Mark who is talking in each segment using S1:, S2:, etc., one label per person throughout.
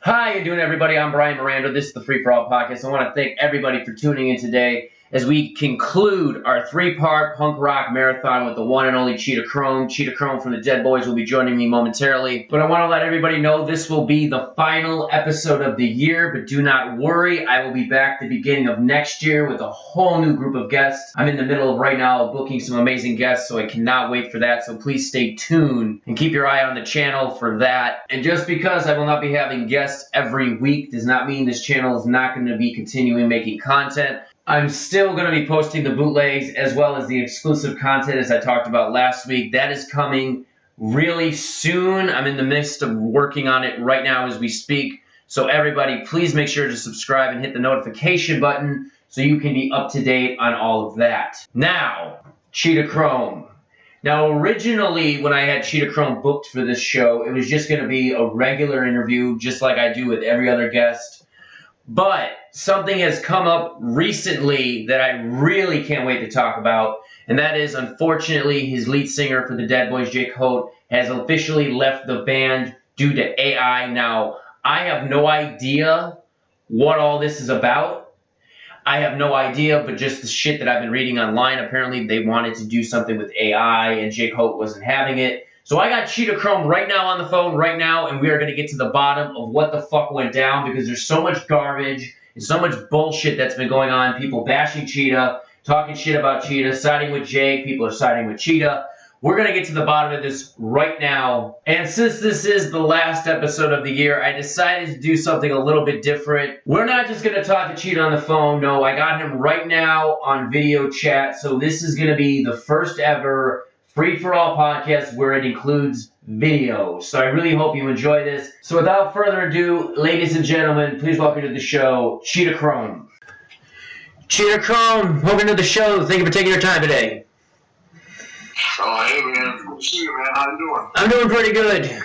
S1: Hi, how you doing, everybody? I'm Bryan Miranda. This is the Free For All podcast. I want to thank everybody for tuning in today as we conclude our three-part punk rock marathon with the one and only Cheetah Chrome. Cheetah Chrome from the Deadboys will be joining me momentarily. But I want to let everybody know this will be the final episode of the year, but do not worry. I will be back the beginning of next year with a whole new group of guests. I'm in the middle of right now booking some amazing guests, so I cannot wait for that. So please stay tuned and keep your eye on the channel for that. And just because I will not be having guests every week does not mean this channel is not going to be continuing making content. I'm still going to be posting the bootlegs as well as the exclusive content as I talked about last week. That is coming really soon. I'm in the midst of working on it right now as we speak. So everybody, please make sure to subscribe and hit the notification button so you can be up to date on all of that. Now, Cheetah Chrome. Now, originally, when I had Cheetah Chrome booked for this show, it was just going to be a regular interview, just like I do with every other guest. But something has come up recently that I really can't wait to talk about, and that is, unfortunately, his lead singer for the Deadboys, Jake Holt, has officially left the band due to AI. Now, I have no idea what all this is about. I have no idea, but just the shit that I've been reading online, apparently they wanted to do something with AI, and Jake Holt wasn't having it. So I got Cheetah Chrome right now on the phone right now, and we are going to get to the bottom of what the fuck went down, because there's so much garbage and so much bullshit that's been going on. People bashing Cheetah, talking shit about Cheetah, siding with Jake. People are siding with Cheetah. We're going to get to the bottom of this right now. And since this is the last episode of the year, I decided to do something a little bit different. We're not just going to talk to Cheetah on the phone. No, I got him right now on video chat. So this is going to be the first ever Free For All podcast where it includes video. So I really hope you enjoy this. So without further ado, ladies and gentlemen, please welcome to the show, Cheetah Chrome. Cheetah Chrome, welcome to the show. Thank you for taking your time today.
S2: Oh, hey, man. Good to see you, man. How you doing?
S1: I'm doing pretty good.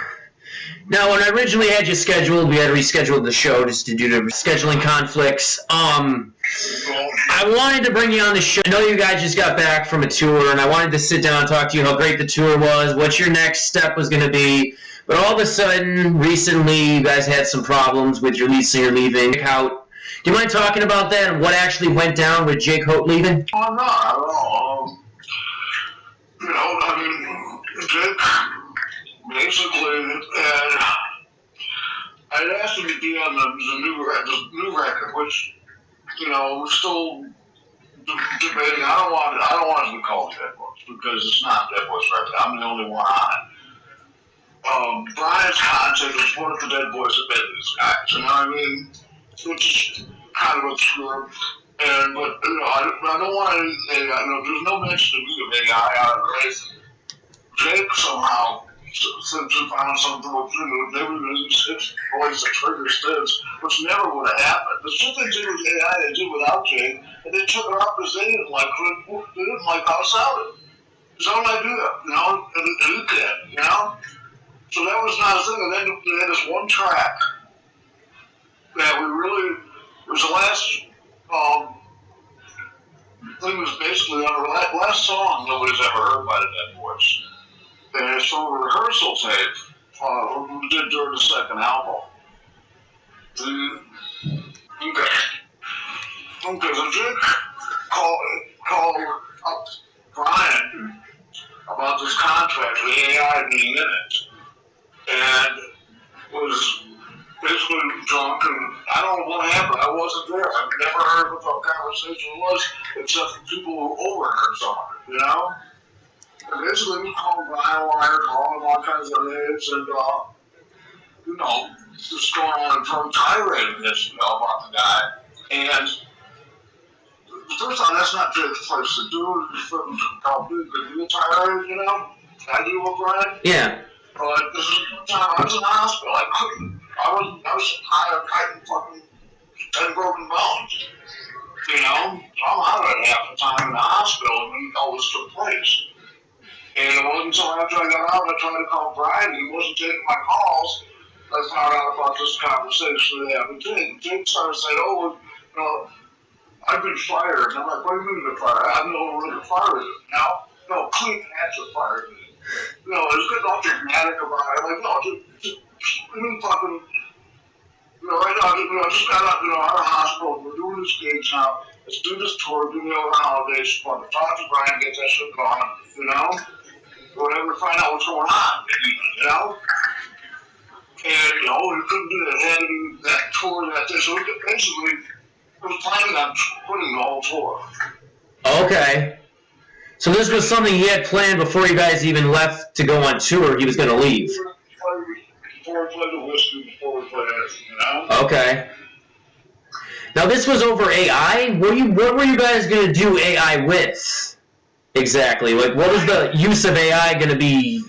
S1: Now, when I originally had you scheduled, we had to reschedule the show just due to scheduling conflicts. I wanted to bring you on the show. I know you guys just got back from a tour, and I wanted to sit down and talk to you how great the tour was, what your next step was going to be. But all of a sudden, recently, you guys had some problems with your lead singer leaving. Jake Holt. Do you mind talking about that and what actually went down with Jake Holt leaving?
S2: Oh, no, I don't know. Jake, basically, and I'd asked him to be on the new record, which, we're still debating. I don't want it to be called Deadboys because it's not Deadboys record. I'm the only one on it. Bryan's contact was one of the Deadboys that made these guys. You know what I mean? Which is kind of obscure. But I don't want to. There's no mention of me of AI out of the race. Jake somehow, since he found something with they were using his voice to trigger stunts, which never would have happened. The shit they did with AI, they did without Jake, and they took it off because they didn't like how it sounded. It's not an idea, and he did, So that was not a thing. And then they had this one track that it was the last. Thing was basically on the last song nobody's ever heard by the Deadboys. And it's from a rehearsal tape we did during the second album. So Jake called up Bryan about this contract with AI being in it. And was basically drunk, and I don't know what happened. I wasn't there. I've never heard what the conversation was, except for people who overheard some of it, And basically, we called Bryan Wire, calling him all kinds of names, and, just going on and from tirade this, about the guy. And the first time, that's not Jake's place to do. It's how big the new tirade, I do with Bryan.
S1: Yeah.
S2: But this is the time I was in the hospital. I was high and fucking 10 broken bones. So I'm out of it half the time in the hospital when all this took place. And it wasn't until after I got out, I tried to call Bryan, and he wasn't taking my calls. I found out about this conversation that happened. Jake started saying, I've been fired. And I'm like, what do you mean you've been fired? I have no reason to fire you. No, clean hands are fired me. There's good all dramatic about it. I'm like, no, just fucking right now, I just got out, out of hospital. We're doing this gigs now. Let's do this tour, do the other holidays. But the talk to Bryan, get that shit going, whatever, find out what's going on, And, we couldn't do that, had to do that tour that day. So basically, it was planning on putting the whole tour.
S1: Okay. So this was something he had planned before you guys even left to go on tour. He was going to leave.
S2: Before we played the whiskey, before we played it,
S1: Okay. Now this was over AI. What were you guys going to do AI with? Exactly. Like, what was the use of AI going to be?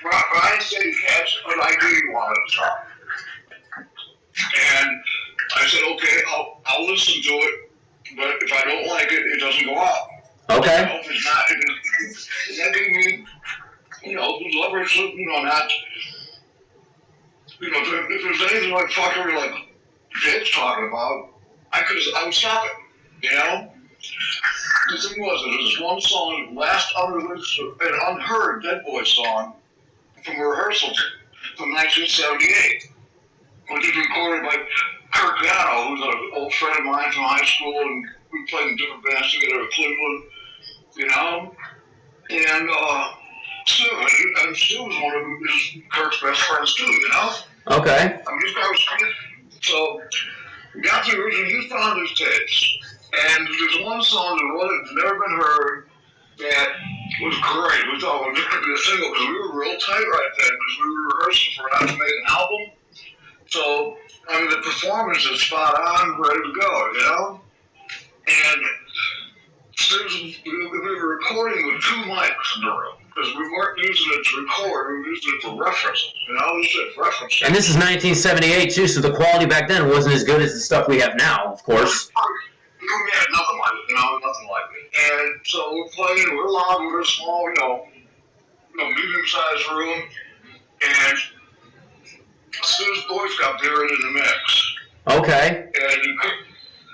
S2: Bryan said he had an idea he wanted to talk. And I said, okay, I'll listen to it, but if I don't like it, it doesn't go out.
S1: Okay.
S2: If it's not, if that gave me, leverage, not, if there's anything like fuckery like Jake's talking about, I would stop it, The thing was, there was this one song, last unreleased, an unheard Deadboys song from a rehearsal from 1978, which was recorded by Kirk Gatto, who's an old friend of mine from high school, and we played in different bands together at Cleveland, and Stu was one of Kirk's best friends too,
S1: Okay.
S2: I mean, this guy was crazy. So we got the original, he found his tapes, and there's one song that had never been heard that was great. We thought, well, this could be a single, because we were real tight right then, because we were rehearsing for how to make an album. So, the performance is spot on, ready to go, And we were recording with 2 mics in the room, because we weren't using it to record, we were using it for references, reference.
S1: And this is 1978 too, so the quality back then wasn't as good as the stuff we have now, of course.
S2: We had nothing like it, nothing like it. And so we're playing, we're loud, we're small, medium-sized room, and Stu's voice got buried in the mix.
S1: Okay.
S2: And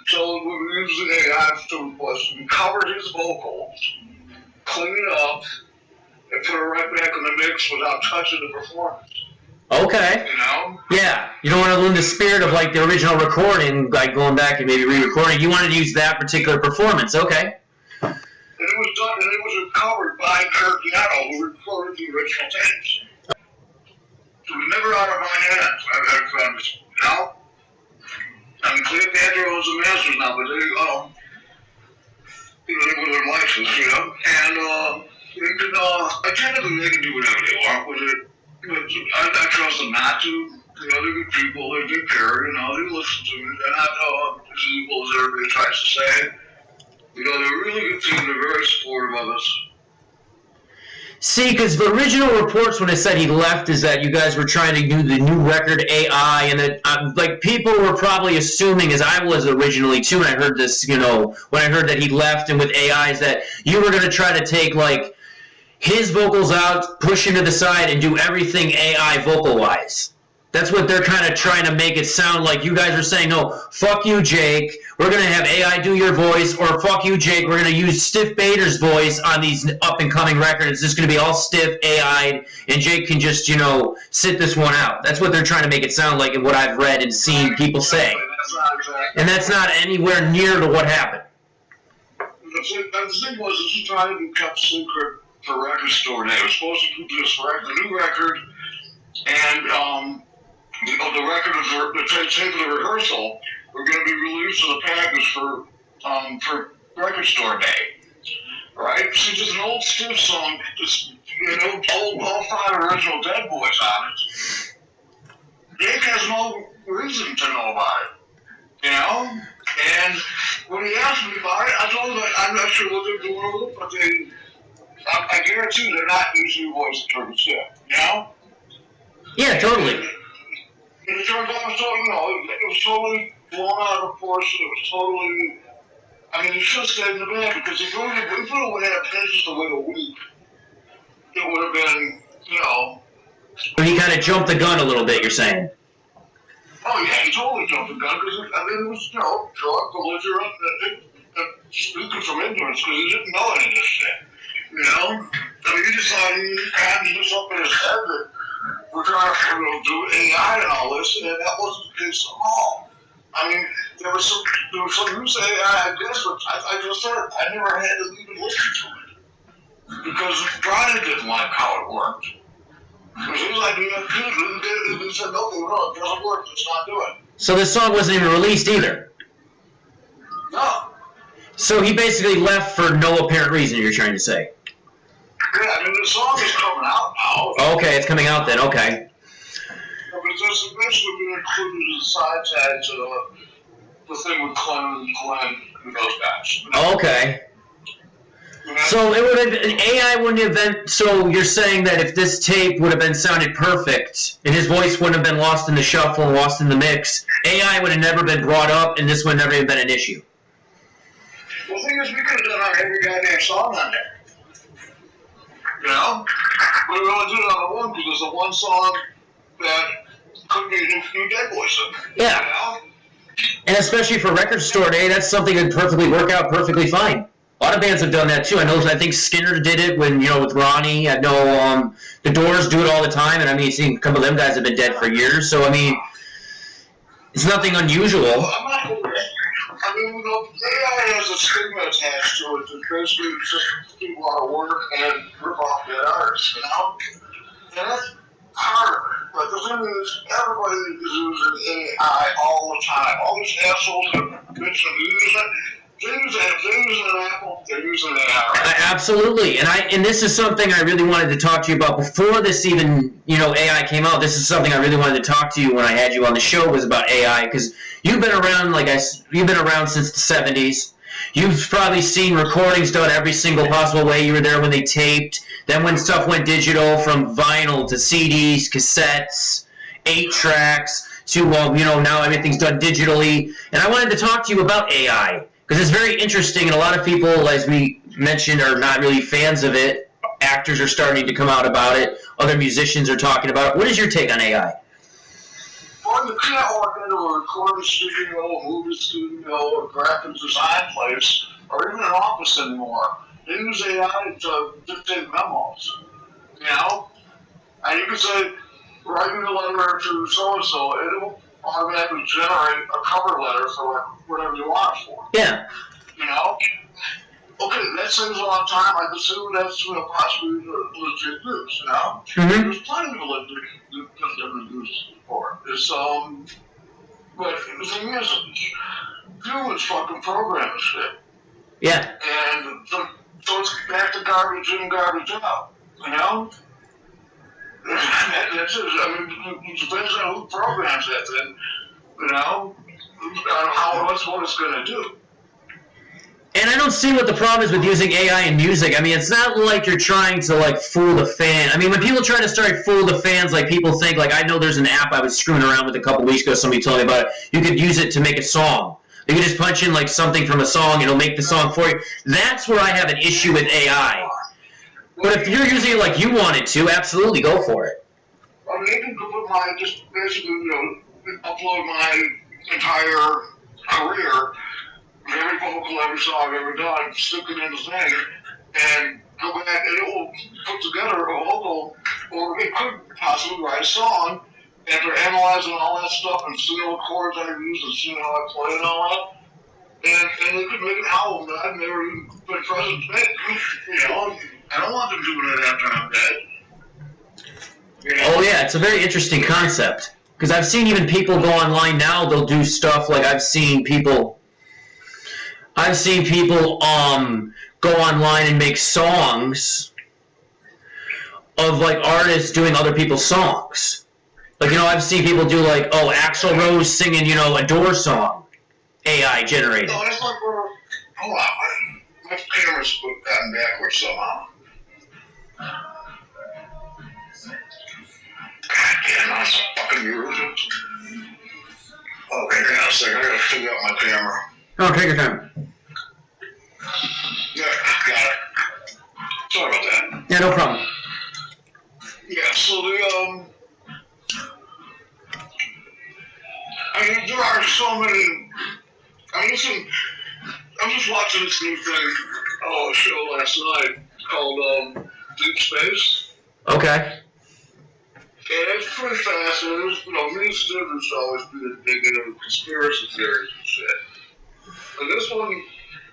S2: so what we usually was we covered his vocals, clean it up, and put it right back in the mix without touching the performance.
S1: Okay. Yeah. You don't want to lose the spirit of like the original recording, like going back and maybe re-recording. You wanted to use that particular performance. Okay.
S2: And it was done, and it was recovered by Kirk Gatto, who recorded the original tapes. So it was never out of my hands. I found this, Cleopatra owns the masters now, but they were licensed, and technically they can do whatever they want with it. I trust them not to. They're good people. They do care. They listen to me. They're not as evil as everybody tries to say. They're a really good team. They're very supportive of us.
S1: See, because the original reports when it said he left is that you guys were trying to do the new record AI, and that people were probably assuming, as I was originally too, and I heard this, when I heard that he left and with AI, is that you were going to try to take like his vocals out, push him to the side, and do everything AI vocal-wise. That's what they're kind of trying to make it sound like. You guys are saying, no, fuck you, Jake. We're going to have AI do your voice, or fuck you, Jake. We're going to use Stiff Bader's voice on these up-and-coming records. It's just going to be all stiff, AI'd, and Jake can just, sit this one out. That's what they're trying to make it sound like, and what I've read and seen people say. And that's not anywhere near to what happened.
S2: The thing was, he tried to be kept secret for Record Store Day. It was supposed to be this the new record, and the record of the tape of the rehearsal were going to be released as a package for Record Store Day. Right? So just an old Stiff song, just all 5 original Deadboys on it. Jake has no reason to know about it. And when he asked me about it, I told him I'm not sure what they're doing with it, but I guarantee they're not using your voice to turn Stiff,
S1: Yeah, totally.
S2: And it turned out, it was totally blown out of proportion. It was totally, you should have stayed in the band, because if we would have had Patience to wait a week, it would have been,
S1: But he kind of jumped the gun a little bit, you're saying?
S2: Oh, yeah, he totally jumped the gun, because, it was, drunk, belligerent, and speaking from ignorance, because he didn't know any of this shit, He just thought he had this up in his head that we're trying to do AI and all this, and that wasn't the case at all. I mean, there was some use of AI, I guess, but I just said I never had to even listen to it because Bryan didn't like how it worked. Because he was like, he said, no, it doesn't work. Let's not do it.
S1: So this song wasn't even released either.
S2: No.
S1: So he basically left for no apparent reason. You're trying to say?
S2: Yeah, I mean the song is coming out now.
S1: Okay, it's coming out then. Okay.
S2: But it's eventually been included as a side tag to the thing with Glenn and those guys.
S1: Okay. So it would have AI wouldn't have been. So you're saying that if this tape would have been sounded perfect and his voice wouldn't have been lost in the shuffle, lost in the mix, AI would have never been brought up, and this would have never even been an issue.
S2: Well, the thing is, we could have done every goddamn song on there. You know, but we only did it on the one because there's the one song that could be new Deadboys.
S1: Yeah.
S2: You know?
S1: And especially for record store day, that's something that would perfectly work out perfectly fine. A lot of bands have done that too. I think Skinner did it when, with Ronnie. I know the Doors do it all the time, and I mean, a couple of them guys have been dead for years. So I mean, it's nothing unusual.
S2: I'm not going to. I mean, AI has a stigma attached to it that basically just people want to work and rip off dead artists, you know? And that's hard. But the thing is, everybody is using AI all the time. All these assholes that bitch and use it. They're using an Apple, they're using AI.
S1: Absolutely, and this is something I really wanted to talk to you about before this even, AI came out. This is something I really wanted to talk to you when I had you on the show was about AI, because you've been around, you've been around since the 70s. You've probably seen recordings done every single possible way. You were there when they taped, then when stuff went digital, from vinyl to CDs, cassettes, 8-tracks, to, now everything's done digitally. And I wanted to talk to you about AI. Because it's very interesting, and a lot of people, as we mentioned, are not really fans of it. Actors are starting to come out about it. Other musicians are talking about it. What is your take on AI?
S2: Well, you can't walk into a recording studio, a movie studio, a graphic design place, or even an office anymore. They use AI to dictate memos. You know? And you can say, write me a letter to so-and-so, and it will automatically generate a cover letter for whatever you want it for.
S1: Yeah.
S2: You know? Okay, that saves a lot of time. I consider that's possibly legit use, you know?
S1: Mm-hmm.
S2: There's plenty of legitimate use for it. It's, but the thing is, humans fucking program this shit.
S1: Yeah.
S2: And so it's back to garbage in, garbage out, you know? That's it. I mean, it depends on who programs that thing, you know, on what it's going to do.
S1: And I don't see what the problem is with using AI in music. I mean, it's not like you're trying to, fool the fan. I mean, when people try to fool the fans, people think, I know there's an app I was screwing around with a couple weeks ago, somebody told me about it. You could use it to make a song. You can just punch in, something from a song, it'll make the song for you. That's where I have an issue with AI. But if you're using it like you want it to, absolutely go for it.
S2: I mean, you can put just basically, upload my entire career, every vocal, every song I've ever done, stick it in the thing, and go back, and it will put together a vocal, or it could possibly write a song, after analyzing all that stuff and seeing what chords I use and seeing how I play and all that. And they could make an album that I've never even been present to make. You know, I don't want them doing it after I'm dead. You know?
S1: Oh yeah, it's a very interesting concept. Because I've seen even people go online now, they'll do stuff I've seen people go online and make songs of artists doing other people's songs. I've seen people do Axl Rose singing, a Doors song. AI generated.
S2: No, it's hold on, my camera's gotten backwards somehow. God damn, that's fucking weird. Okay, hang on a second, I gotta figure out my camera.
S1: Oh, take your time.
S2: Yeah, got it. Sorry about that.
S1: Yeah, no problem.
S2: Yeah, so I mean, there are so many. I'm just watching this new thing, show last night called Deep Space.
S1: Okay.
S2: pretty fast, and there's, me and Steve used to always be big into conspiracy theories and shit. And this one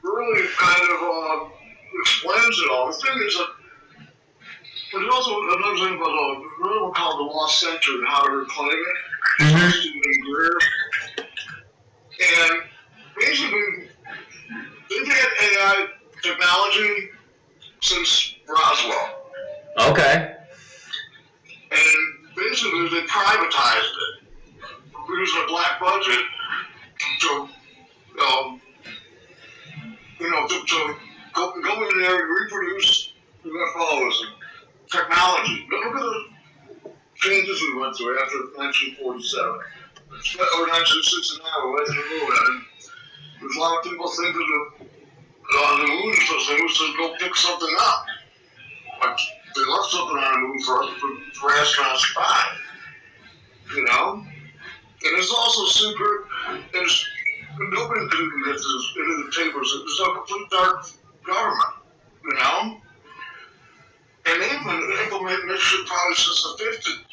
S2: really kind of explains it all. The thing is that there's also another thing about another one called the Lost Center and how to reclaim it. Stephen Greer. And basically, they've had AI technology since Roswell.
S1: Okay.
S2: And basically, they privatized it, using a black budget to go in there and reproduce UFOs and technology. Look at the changes we went through after 1947 or 1969 or whatever. And there's a lot of people thinking that the moon is supposed to go pick something up. Like they left something on the moon for astronauts to find. And there's also secret. Nobody can get this into the papers. It's a complete dark government, And they've been implementing this shit probably since the 50s.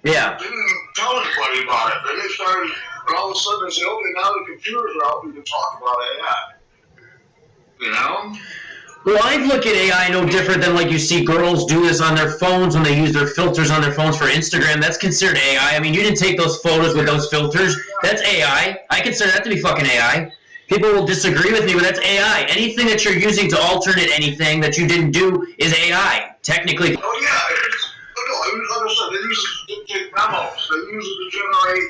S1: Yeah.
S2: They didn't tell anybody about it. Then they started, and all of a sudden they say, okay, now the computers are out, we can talk about AI.
S1: Well, I look at AI no different than like you see girls do this on their phones when they use their filters on their phones for Instagram. That's considered AI. I mean, you didn't take those photos with those filters. That's AI. I consider that to be fucking AI. People will disagree with me, but that's AI. Anything that you're using to alternate anything that you didn't do is AI, technically.
S2: Oh, yeah. Like I said, they use it to dictate memos. They use it to generate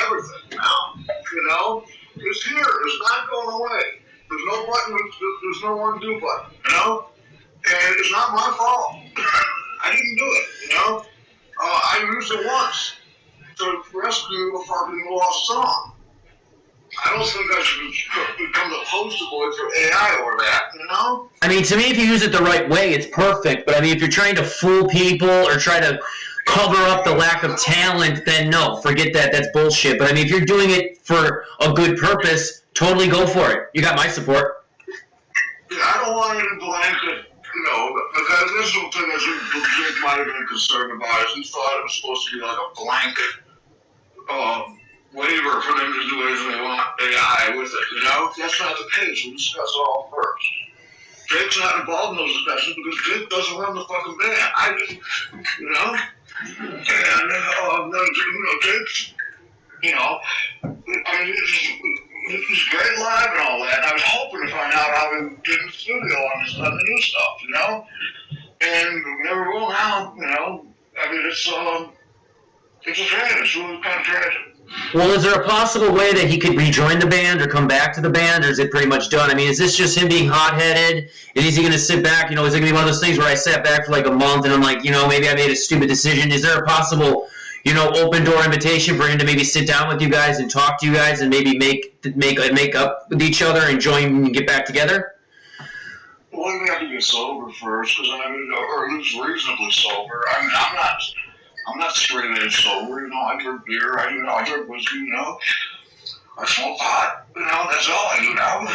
S2: everything now. It's here. It's not going away. There's no button. There's no undo button, And it's not my fault. I didn't do it, I used it once to rescue a fucking lost song. I don't think I should become the poster boy for AI or that,
S1: I mean, to me, if you use it the right way, it's perfect. But I mean, if you're trying to fool people or try to cover up the lack of talent, then no, forget that. That's bullshit. But I mean, if you're doing it for a good purpose, totally go for it. You got my support.
S2: Yeah, I don't want any blanket, because this is the thing that Jake might have been concerned about. Is he thought it was supposed to be like a blanket waiver for them to do anything they want AI with it, That's not the case. We discuss it all first. Jake's not involved in those discussions because Jake doesn't run the fucking band. I do, And Jake's, I mean, it's great live and all that. And I was hoping to find out how we did in the studio on the new stuff, And we never will now, I mean, it's a shame. It's really kind of tragic.
S1: Well, is there a possible way that he could rejoin the band or come back to the band, or is it pretty much done? I mean, is this just him being hot-headed? And is he going to sit back? Is it going to be one of those things where I sat back for like a month and I'm like, maybe I made a stupid decision? Is there a possible, open door invitation for him to maybe sit down with you guys and talk to you guys and maybe make up with each other and join and get back together?
S2: Well, we have to get sober first, or at least reasonably sober. I mean, I'm not straight edge sober, I drink beer, I drink whiskey, I smoke pot, that's all I do now.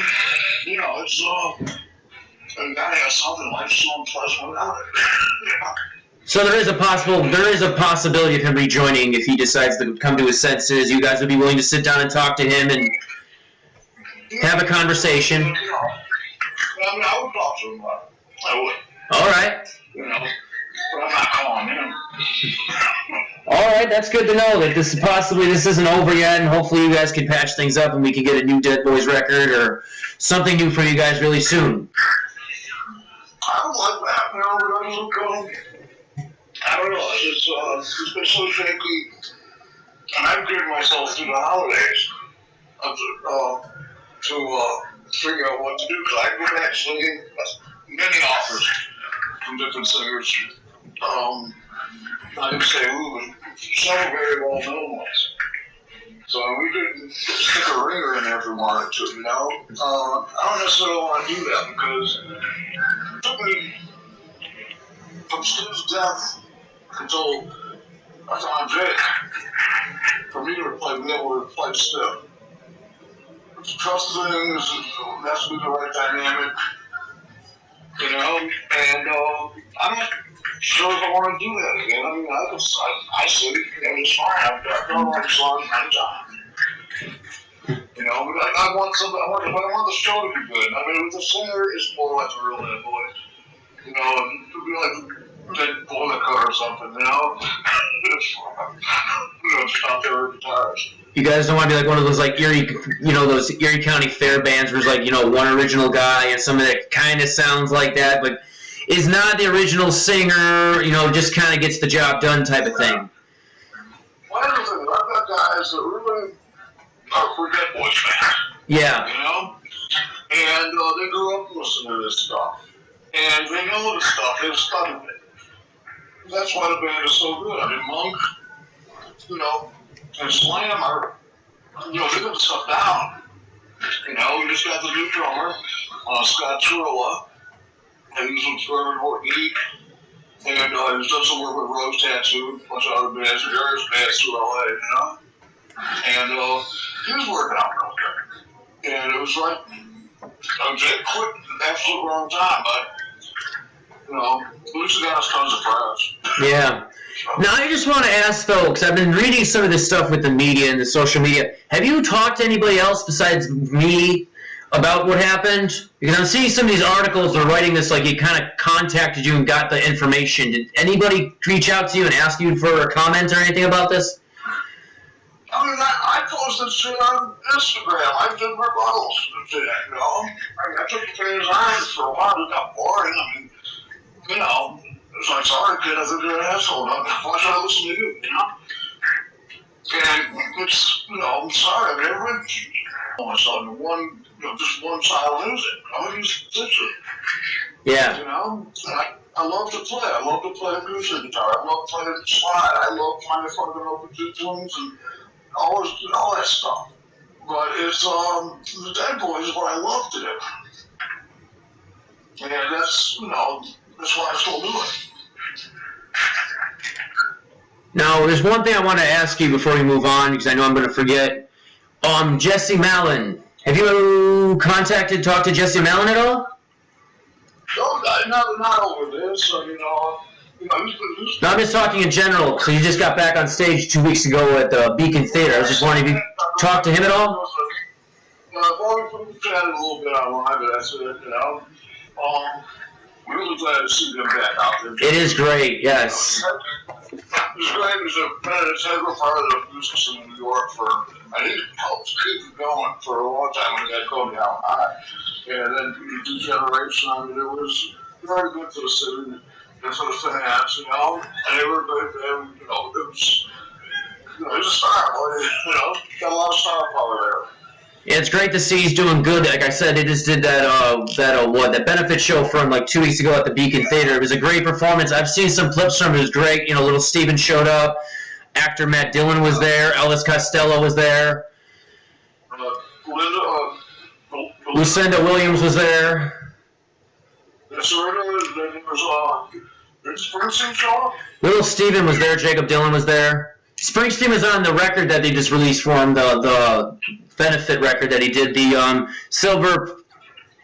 S2: It's, you gotta have something, life's so unpleasant without it,
S1: So there is a possibility of him rejoining if he decides to come to his senses. You guys would be willing to sit down and talk to him and have a conversation.
S2: I mean, I would talk to him about it. I would.
S1: All right.
S2: But I'm not calling him.
S1: All right, that's good to know that this isn't over yet, and hopefully you guys can patch things up and we can get a new Deadboys record or something new for you guys really soon.
S2: I would like that, I don't know, it's been so shaky, and I've given myself through the holidays to figure out what to do, because I've been actually many offers from different singers. I didn't say who, but several very well-known ones. So we could stick a ringer in there if we wanted to, I don't necessarily want to do that because it took me from Steve's death until I found Jake for me to be able to replace Steve. It's a trust thing, it has to be the right dynamic. You know, and I'm not sure if I want to do that again. I mean, I say, it's fine. I've done all these songs many times. You know, but I want the show to be good. I mean, with the singer, it's more like a real Deadboys. You know, it could be like Deadboy or something. You know, just out there with guitars.
S1: You guys don't want to be like one of those like Erie, those Erie County fair bands where it's like, one original guy and somebody that kind of sounds like that, but is not the original singer, just kind of gets the job done type of thing.
S2: Well, I've got guys that really are for Deadboys fans.
S1: Yeah.
S2: You know? And they grew up listening to this stuff. And they know the stuff, they've studied it. That's why the band is so good. I mean, Monk, and Slam are, they got the stuff down. We just got the new drummer, Scott Turilla, and he's with Trevor Horton, and he's done some work with Rose Tattoo, a bunch of other bands, various bands through LA, and he was working out real good. And it was like, Jake quit at the absolute wrong time, but, at least he got us tons of press.
S1: Yeah. Now, I just want to ask, though, because I've been reading some of this stuff with the media and the social media. Have you talked to anybody else besides me about what happened? Because I'm seeing some of these articles that are writing this like he kind of contacted you and got the information. Did anybody reach out to you and ask you for a comment or anything about this?
S2: I mean, I posted shit on Instagram. I did rebuttals to that, I took the things on for a while. It got boring. I mean, it's like, sorry, kid, I think you're an asshole. Why should I listen to you, And it's, I'm sorry. I mean, everybody, all of a sudden, just one style of music. I'm just different.
S1: Yeah.
S2: I love to play. I love to play acoustic guitar. I love playing the slide. I love playing fucking open two tunes and all that stuff. But it's, the Deadboys is what I love to do. And that's, that's why I still do it.
S1: Now, there's one thing I want to ask you before we move on, because I know I'm going to forget. Jesse Mallon. Have you talked to Jesse Mallon at all?
S2: No, not over this. He's
S1: No, I'm just talking in general. So you just got back on stage 2 weeks ago at the Beacon Theater. I was just wondering if you talked to him at all?
S2: I've already chatted a little bit online, but that's it, I'm really glad to see them back out there.
S1: It is great, yes.
S2: It's great. He's been an integral part of the music scene in New York I think it helped keep it going for a long time when he had Cody out high. And then Degeneration, I mean, it was very good for the city and for the fans, and they were good, and, it was, he's a star, got a lot of star power there.
S1: Yeah, it's great to see he's doing good. Like I said, they just did that benefit show for him like 2 weeks ago at the Beacon Theater. It was a great performance. I've seen some clips from it. It was great. Little Steven showed up. Actor Matt Dillon was there. Elvis Costello was there. Lucinda Williams was there.
S2: Springsteen show up?
S1: Little Steven was there. Jacob Dylan was there. Springsteen was on the record that they just released for him, the benefit record that he did, the Silver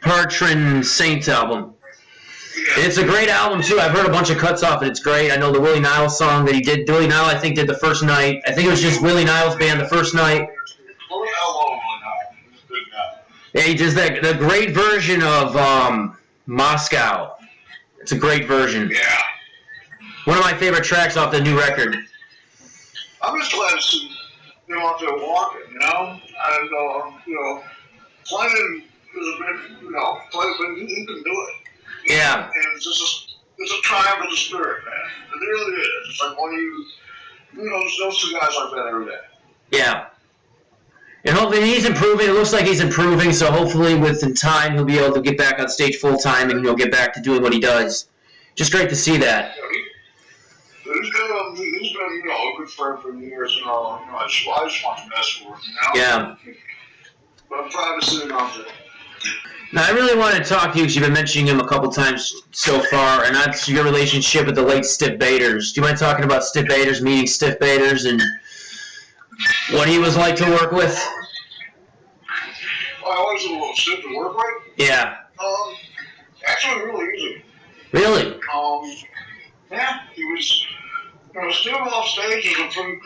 S1: Patron Saint album. Yeah. It's a great album, too. I've heard a bunch of cuts off it. It's great. I know the Willie Niles song that he did. Willie Niles, I think, did the first night. I think it was just Willie Niles' band the first night. Yeah, he does the great version of Moscow. It's a great version.
S2: Yeah.
S1: One of my favorite tracks off the new record.
S2: I'm just glad to see them out there walking, and playing is a bit, playing, you can do it.
S1: Yeah.
S2: And it's a triumph of the spirit, man. It really is. It's like when those two guys like that every day.
S1: Yeah. And hopefully he's improving. It looks like he's improving, so hopefully within time he'll be able to get back on stage full time and he'll get back to doing what he does. Just great to see that.
S2: Yeah, he's been, a good friend for years, I just want the best for him,
S1: Yeah.
S2: But I'm proud to see him out there.
S1: Now, I really want to talk to you because you've been mentioning him a couple times so far, and that's your relationship with the late Stiff Baders. Do you mind talking about Stiff Baders, meeting Stiff Baders, and what he was like to work with?
S2: Well, I was a little stiff to work with.
S1: Yeah.
S2: Actually, really easy.
S1: Really?
S2: Yeah, he was, still off stage as a pretty,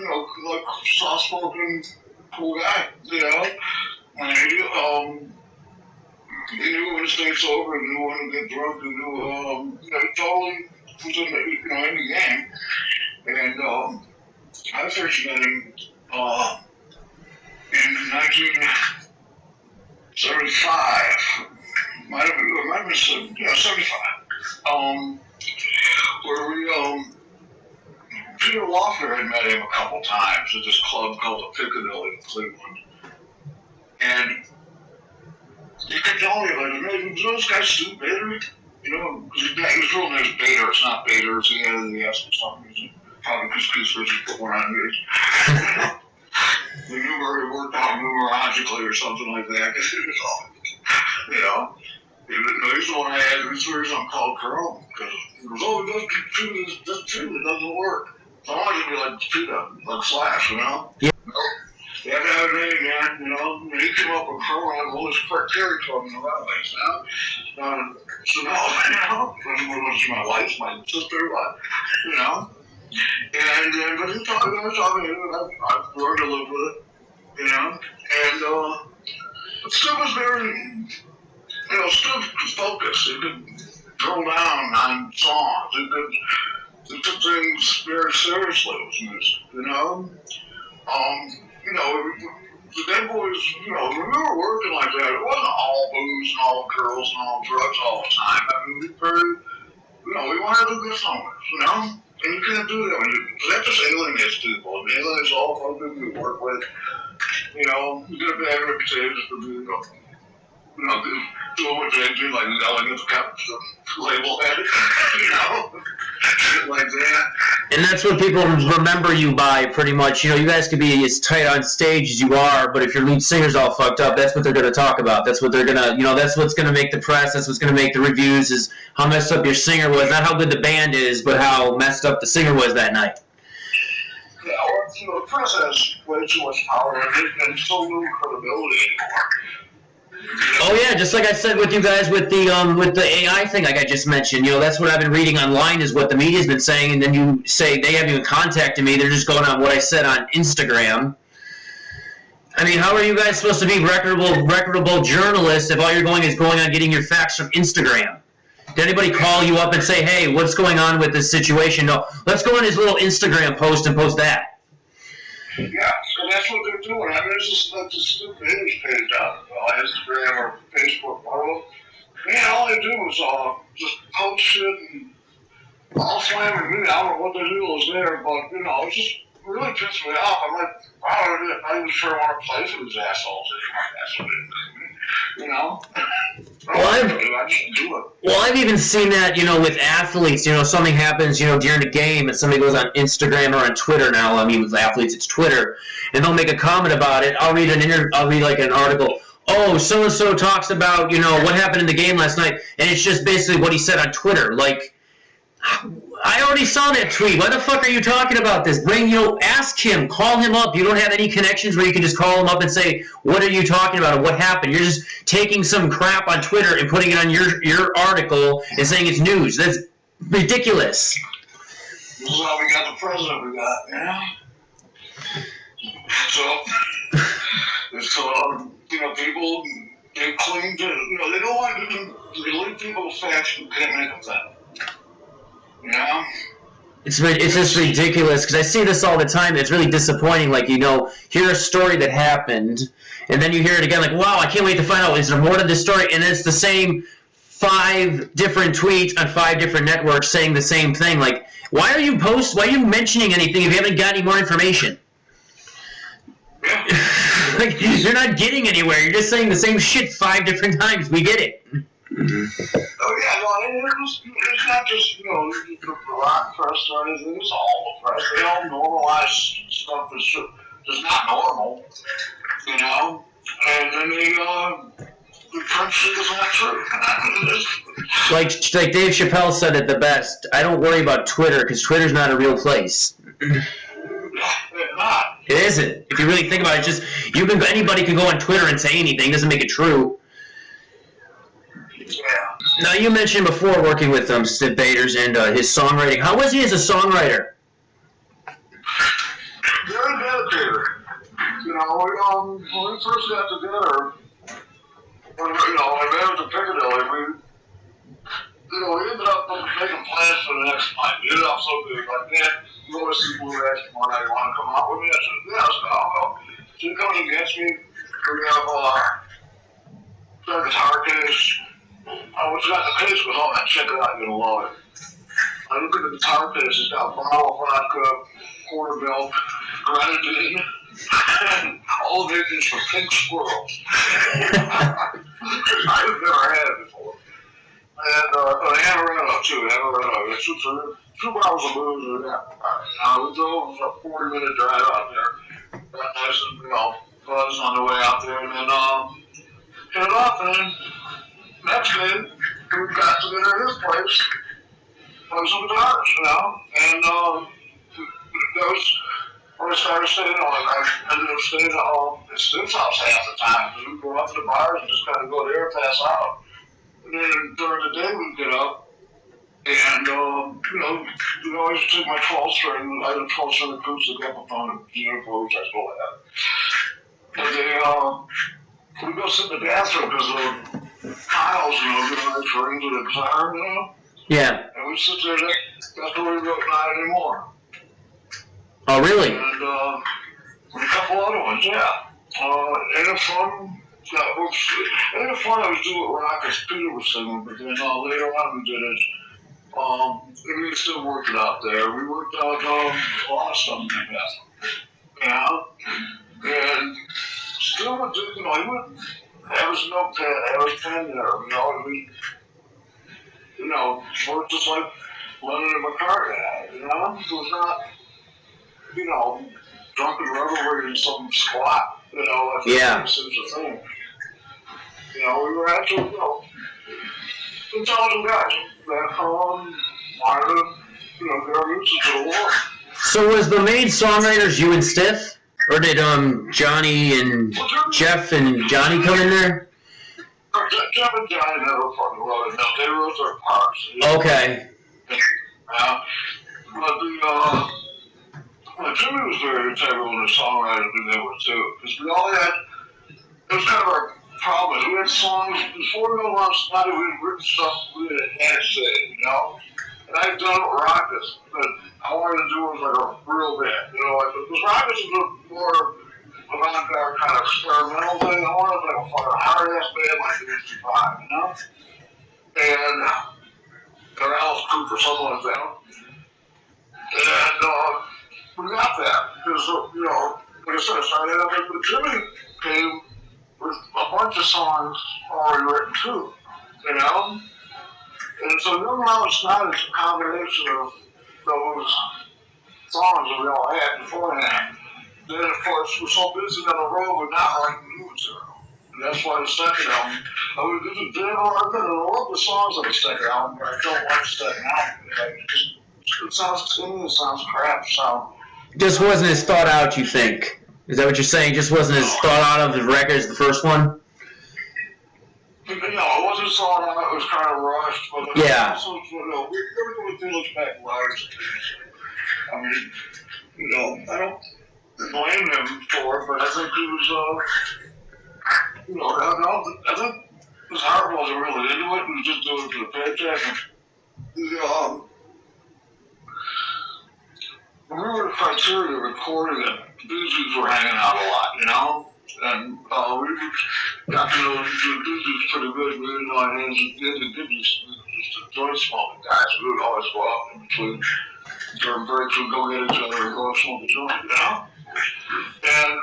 S2: like, soft-spoken, cool guy, And he knew when to stay sober, he knew when to get drunk, he knew, he totally was in the game. And, I first met him, in 1975. Might have been 75. Where we, Peter Walker had met him a couple times at this club called the Piccadilly in Cleveland. And he kept telling me, like, was those guys Stu Bader? His real name is Bader. It's not Bader. It's the S or something. Probably because Richard put one on here. The number worked out numerologically or something like that. Because it was all, he's the one I had research on called Chrome. Because he goes, this too, it doesn't work. So I wanted to be like Cheetah, like Slash,
S1: Yeah.
S2: You have to have a name, man, And he came up with Chrome, and all this criteria from the railways, So now, it's my wife, my sister, And, but he taught me, I've learned to live with it, And, but Stu was very, Stu was focused. He could drill down on songs. He took things very seriously with music, The Deadboys, when we were working like that, it wasn't all booze and all girls and all drugs all the time. I mean, we wanted to do good songs, And you can't do that that just alienates people. It alienates all the people we work with. You get a bad reputation for being, doing what they do, like yelling at the label head, shit like that.
S1: And that's what people remember you by, pretty much. You guys could be as tight on stage as you are, but if your lead singer's all fucked up, that's what they're going to talk about. That's what they're going to, that's what's going to make the press, that's what's going to make the reviews, is how messed up your singer was. Not how good the band is, but how messed up the singer was that night.
S2: Yeah, well, the press has way too much power, and so little credibility anymore.
S1: Oh yeah, just like I said with you guys with the AI thing, like I just mentioned, that's what I've been reading online is what the media's been saying, and then you say they haven't even contacted me; they're just going on what I said on Instagram. I mean, how are you guys supposed to be reputable journalists if all you're going on getting your facts from Instagram? Did anybody call you up and say, "Hey, what's going on with this situation?" No, let's go on his little Instagram post and post that.
S2: Yeah, so that's what they're doing. I mean, it's just like the stupid image page on Instagram or Facebook. Man, all they do is just post shit and all slamming me. I don't know what the deal is there, but, it just really pissed me off. I'm like, wow, I'm not even sure I want to play for these assholes anymore. That's what it is,
S1: Well, I've even seen that, with athletes, something happens, during the game and somebody goes on Instagram or on Twitter now. I mean, with athletes, it's Twitter, and they'll make a comment about it. I'll read like an article. Oh, so-and-so talks about, what happened in the game last night, and it's just basically what he said on Twitter. Like, I already saw that tweet. Why the fuck are you talking about this? Ask him. Call him up. You don't have any connections where you can just call him up and say, what are you talking about, or what happened? You're just taking some crap on Twitter and putting it on your article and saying it's news. That's ridiculous.
S2: This is how we got the president we got, So, people, they claim to, they don't want to leave people facts who can't make them that.
S1: It's just ridiculous, because I see this all the time. It's really disappointing. Like, hear a story that happened, and then you hear it again, like, wow, I can't wait to find out, is there more to this story? And it's the same 5 different tweets on 5 different networks saying the same thing. Like, why are you mentioning anything if you haven't got any more information? Like, you're not getting anywhere. You're just saying the same shit 5 different times. We get it.
S2: Oh yeah, well, it's not just the rock press or anything. It's all the press. They all normalize stuff that's not normal, and then the press shit is not true.
S1: Like Dave Chappelle said it the best. I don't worry about Twitter because Twitter's not a real place.
S2: It's not.
S1: It isn't. If you really think about it, just anybody can go on Twitter and say anything. It doesn't make it true.
S2: Yeah.
S1: Now, you mentioned before working with Sid Baders and his songwriting. How was he as a songwriter?
S2: Very dedicated. You know, when we first got together, when I married to Piccadilly, we ended up making plans for the next night. We ended up so good. Like, man, you want to see Blue Ridge tomorrow night? You want to come out with me? I said, yeah, I'll go. So he comes and gets me. We have a guitar case. I was got the case with all that. Check it out, you're going to love it. I look at the guitar case. It's got a bottle of vodka, quarter milk, grenadine, and all of it is for pink squirrels. I've never had it before. And Amaretto, too. Amaretto. It's 2 bottles of booze. We drove. It was a 40-minute drive out there. Got nice and, buzz on the way out there. And then, hit it off. And then, next day, we got to dinner at his place. Play some guitars, And, that was where I started staying on. I ended up staying at Steve's house half the time. Because we'd go out to the bars and just kind of go there and pass out. And then during the day we'd get up and, we'd always take my 12-string, I had a 12-string acoustic Epiphone and Juniper, which I still have. And we'd go sit in the bathroom because the tiles, getting strings with a guitar,
S1: Yeah.
S2: And we'd sit there, that's where we wrote Not Anymore.
S1: Oh, really?
S2: And a couple other ones, yeah. Ain't It Fun? Ain't It Fun I was doing with Rock as Peter was singing, but then later on we did it. We still worked it out there. We worked out a lot of stuff in the bathroom. Yeah. And still would do, he would have his notepad, have his pen there, we, worked just like Lennon and McCartney had, It was not, drunken revelry in some squat,
S1: Yeah.
S2: This is the thing. We were actually, intelligent guys that wanted to, get our music to the world.
S1: So was the main songwriters you and Stiff? Or did Johnny and Jeff and Johnny come in there?
S2: Jeff and Johnny never fucking wrote it. No, they wrote their parts.
S1: Okay.
S2: But Jimmy was very integral in the songwriting and they were too. Because we all had, it was kind of our problem. We had songs, before we went on Spotty, we had written stuff we had to say, And I had done it with Rockets, but I wanted to do it like a real band, because Rockets is a more avant-garde kind of experimental thing. I wanted like a fucking hard-ass band like the 55, And, or Alice Cooper, something like that. And, we got that, because, like I said, I started out there, but Jimmy came with a bunch of songs already written too, And so Young Loud Snot is a combination of those songs that we all had beforehand. Then, of course, we're so busy on the road, we're not writing new material. And that's why the second album, this is damn hard, I love the songs on the second album, but I don't like the second album. It sounds tinny, it sounds crap,
S1: Just wasn't as thought out, you think? Is that what you're saying? Just wasn't as thought out of the record as the first one?
S2: It wasn't thought out, it was kind of rushed, but
S1: yeah.
S2: Also, everything looks back lives. I mean, I don't blame him for it, but I think he was, I think his heart wasn't really into it, he was just doing it for the paycheck. And, when we were at Criteria recording it, the Bee Gees were hanging out a lot, And we got to know the Bee Gees pretty good. We didn't know our names. The Bee Gees, the joint smoking guys. We would always go out in between during breaks. We'd go get each other and go smoke a joint, And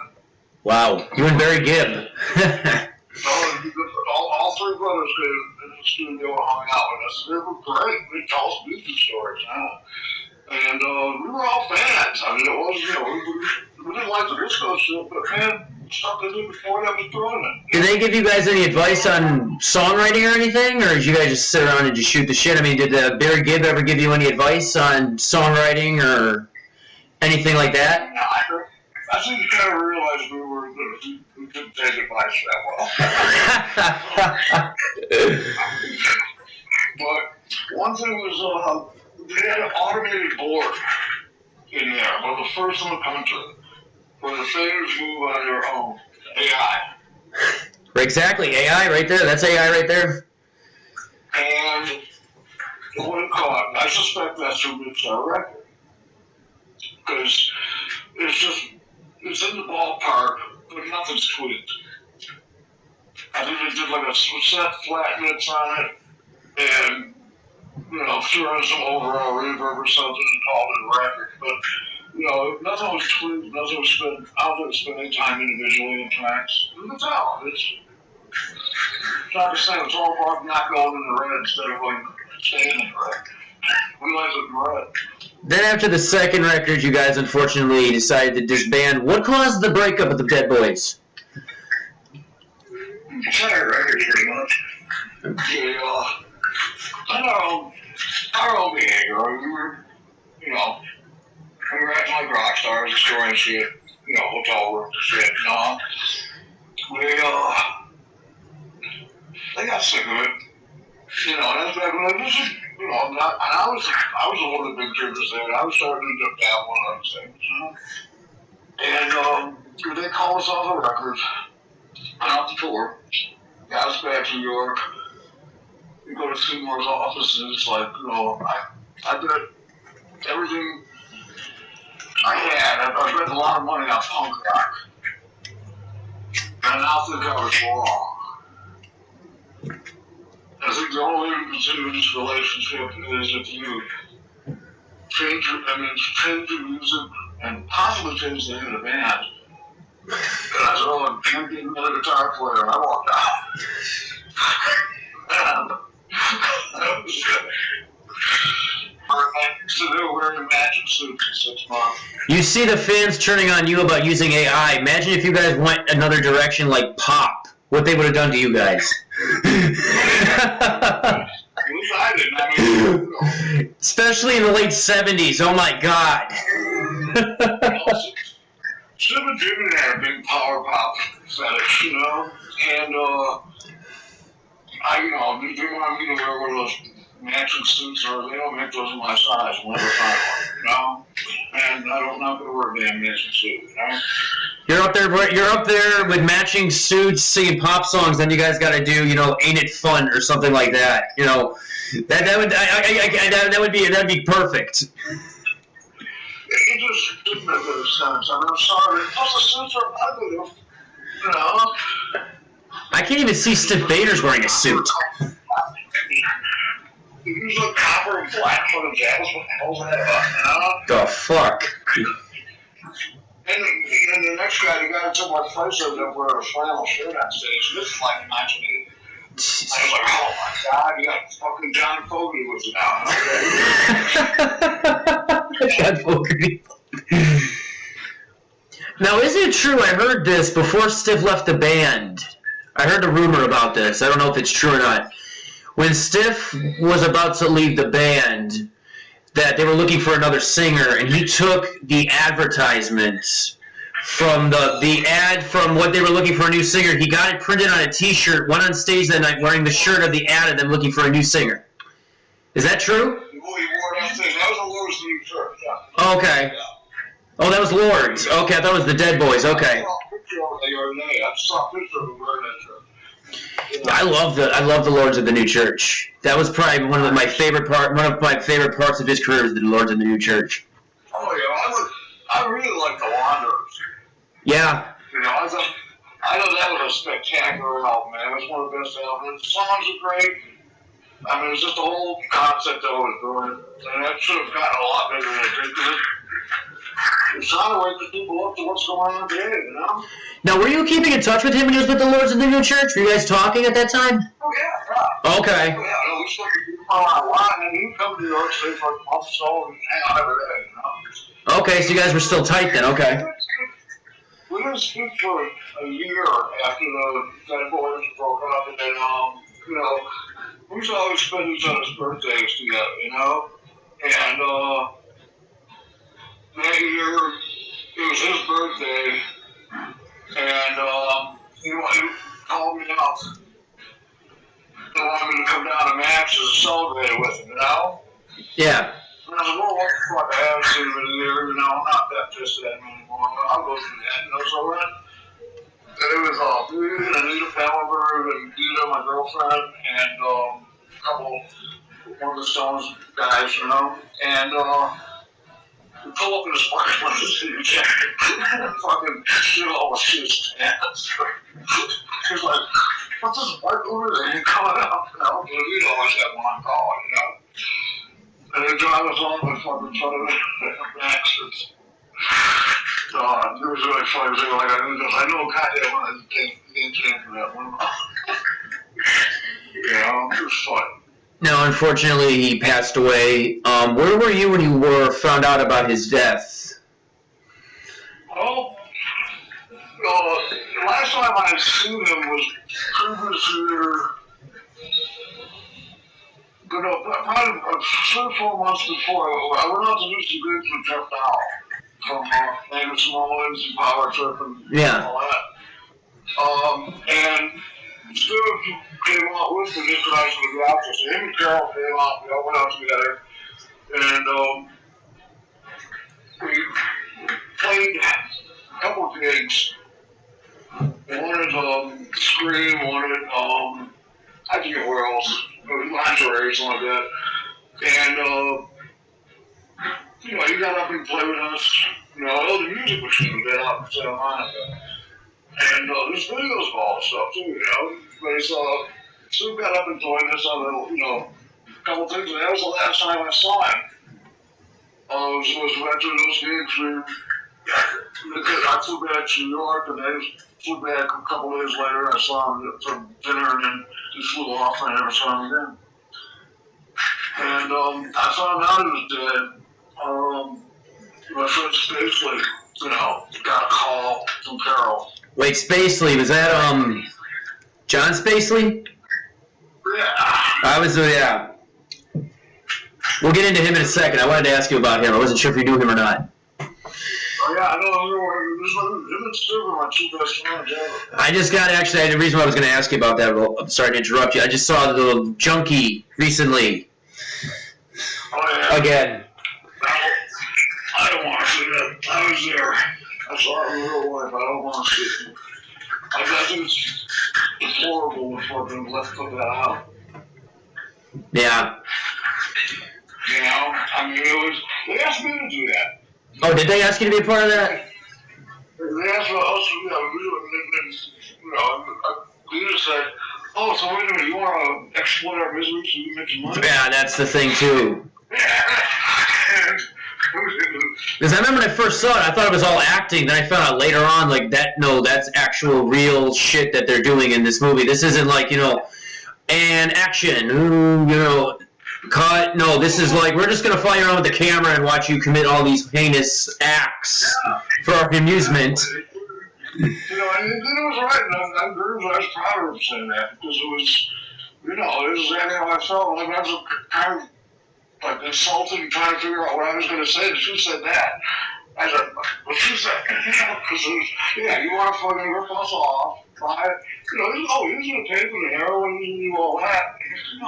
S1: wow, you and Barry Gibb.
S2: all three brothers came in the studio and hung out with us. They were great. They told us Bee Gees stories, And we were all fans. I mean, it was, we didn't like the disco shit, but man, stuff they did before that was brilliant.
S1: Did they give you guys any advice on songwriting or anything? Or did you guys just sit around and just shoot the shit? I mean, did Barry Gibb ever give you any advice on songwriting or anything like that?
S2: No, I think you kind of realized we couldn't take advice that well. But one thing was they had an automated board in there. Well, the first in the country where the faders move on their own. AI.
S1: Exactly, AI right there. That's AI right there.
S2: And what it caught, I suspect that's who mixed our record. Because it's in the ballpark, but nothing's tweaked. I think they did like a set flat mix on it, and threw in some overall reverb or something and called it a record. But nothing was tweaked, nothing was spent. I don't think it spent any time individually in tracks. You can tell it's not the same. It's all about not going in the red instead of going staying in the red. We like it in red.
S1: Then after the second record, you guys unfortunately decided to disband. What caused the breakup of the Deadboys?
S2: Entire record, pretty much. Yeah. And our own behavior. We were acting like rock stars, destroying shit, hotel room shit, they got sick of it. And that's back when I was one of the big trippers there. I was starting to dabble on other things, And they called us off the record, went out the tour, got us back to New York. We go to Seymour's office, and it's like, I bet everything I had, I spent a lot of money on punk rock. And I now think I was wrong. I think the only way to continue this relationship is if you change your music and possibly change the name of the band. And I said, oh, I can't get another guitar player, and I walked out. So they were wearing matching suits for 6 months.
S1: You see the fans turning on you about using AI. Imagine if you guys went another direction like pop. What they would have done to you guys. Especially in the late 70s. Oh my God.
S2: Sid and Jimmy had a big power pop fetish, and they want me to wear one of those matching suits, or they don't make those in my size. I'll never find one, And I'm not going to wear a damn matching suit,
S1: You're up there with matching suits, singing pop songs. Then you guys got to do, "Ain't It Fun" or something like that. That'd be perfect.
S2: It just didn't make any sense. I'm sorry. Plus the suits are ugly.
S1: I can't even see Stiff Bader's wearing a suit.
S2: He's like copper and black for the jackets with holes in it.
S1: The fuck.
S2: And the next guy, the guy that took my place over there wearing a flannel shirt on stage. This is like 1980. I was like, oh my God, you got fucking John Fogerty with you now.
S1: John Fogerty. Now, is it true? I heard this before Stiff left the band. I heard a rumor about this. I don't know if it's true or not. When Stiff was about to leave the band, that they were looking for another singer, and he took the advertisements from the ad from what they were looking for a new singer. He got it printed on a T-shirt, went on stage that night wearing the shirt of the ad and them looking for a new singer. Is that true?
S2: He wore it on stage. That was the Lord's new shirt, yeah.
S1: Oh, okay. Yeah. Oh, that was Lord's. Okay, I thought it was the Deadboys. Okay.
S2: I saw a picture of the other day. I saw a picture of him wearing that shirt.
S1: I love the Lords of the New Church. That was probably one of my favorite parts of his career is the Lords of the New Church.
S2: Oh yeah, I really like the Wanderers.
S1: Yeah.
S2: I know that was a spectacular album, man. It was one of the best albums. The songs are great. I mean, it's just the whole concept of it was brilliant. And that should have gotten a lot bigger than it did. It sounded like the people up to what's going on today,
S1: Now, were you keeping in touch with him when he was with the Lords of the New Church? Were you guys talking at that time?
S2: Oh, yeah.
S1: Okay.
S2: Yeah, we still on a line, and he'd come to New York State for a month or so and hang out every day,
S1: Okay, so you guys were still tight then, okay.
S2: We didn't speak for a year after the Deadboys broke up, and then, we used to always spend each other's birthdays together, And, that year, it was his birthday, and he called me out. He wanted me to come down to matches celebrated with him, you know?
S1: Yeah.
S2: And I was like, well, what the fuck, I haven't seen him in a year, you know, I'm not that pissed at him anymore. I'll go through that, you know, so it was me and Anita Pallenberg and Dita, my girlfriend, and one of the Stones guys, you know, and we pull up in his parking lot to see the jacket and fucking shit all the shit's pants. He's like, what's this white Uber thing coming up? You know, we'd always have one call, you know. And they drive us on the fucking front of the bastards. It was really funny. They were like, I know goddamn one came from that one. You know, it was fun.
S1: Now, unfortunately, he passed away. Where were you when you found out about his death?
S2: Oh, the last time I seen him was previous year. But probably 3 or 4 months before, I went out to do some gigs with Jeff Dow from David Smallwoods and Power Trip and all that. And Steve came out with me just when I was going to go out there. So him and Carol came out, we all went out together. And we played a couple of gigs. One at Scream, one at, I forget where else. Lingerie or something like that. And, you know, he got up and played with us. You know, the music machine got up in Santa Monica. And there's videos of all this stuff too, you know. But it's, Sue got up and joined us on, you know, a couple things. And that was the last time I saw him. Was after those gigs, because I flew back to New York and they flew back a couple days later. I saw him for dinner and then he flew off and I never saw him again. And I found out he was dead. My friend Spacely, you know, got a call from Carol.
S1: Wait, Spacely, was that John Spacely?
S2: Yeah.
S1: I was, yeah. We'll get into him in a second. I wanted to ask you about him. I wasn't sure if you knew him or not.
S2: Oh, yeah, I know. Him and Steve are my 2 best friends ever.
S1: I just got, actually, the reason why I was going to ask you about that, I'm sorry to interrupt you. I just saw the Junkie recently.
S2: Oh, yeah.
S1: Again.
S2: I don't want to see that. I was there. I saw it in real life. I don't want to see it. I think it's deplorable if fucking let's put that out.
S1: Yeah.
S2: You know, I mean, they asked me to do that.
S1: Oh, did they ask you to be a part of that?
S2: They asked us, you know, we just said, oh, so wait a minute, you want to exploit our business so you make some money?
S1: Yeah, that's the thing, too. Because I remember when I first saw it, I thought it was all acting. Then I found out later on, like, that's actual real shit that they're doing in this movie. This isn't like, you know, and action, you know, cut. No, this is like, we're just going to fly around with the camera and watch you commit all these heinous acts for our amusement.
S2: You know, and it was right, and I was proud of him saying that, because it was, you know, it was exactly how I felt. Like, I was kind of, like, insulting, trying to figure out what I was going to say, and she said that. I said, well, she said, because it was, yeah, you want to fucking rip us off, buy it, you know, here's going to pay for the heroin, you do all that. And he said,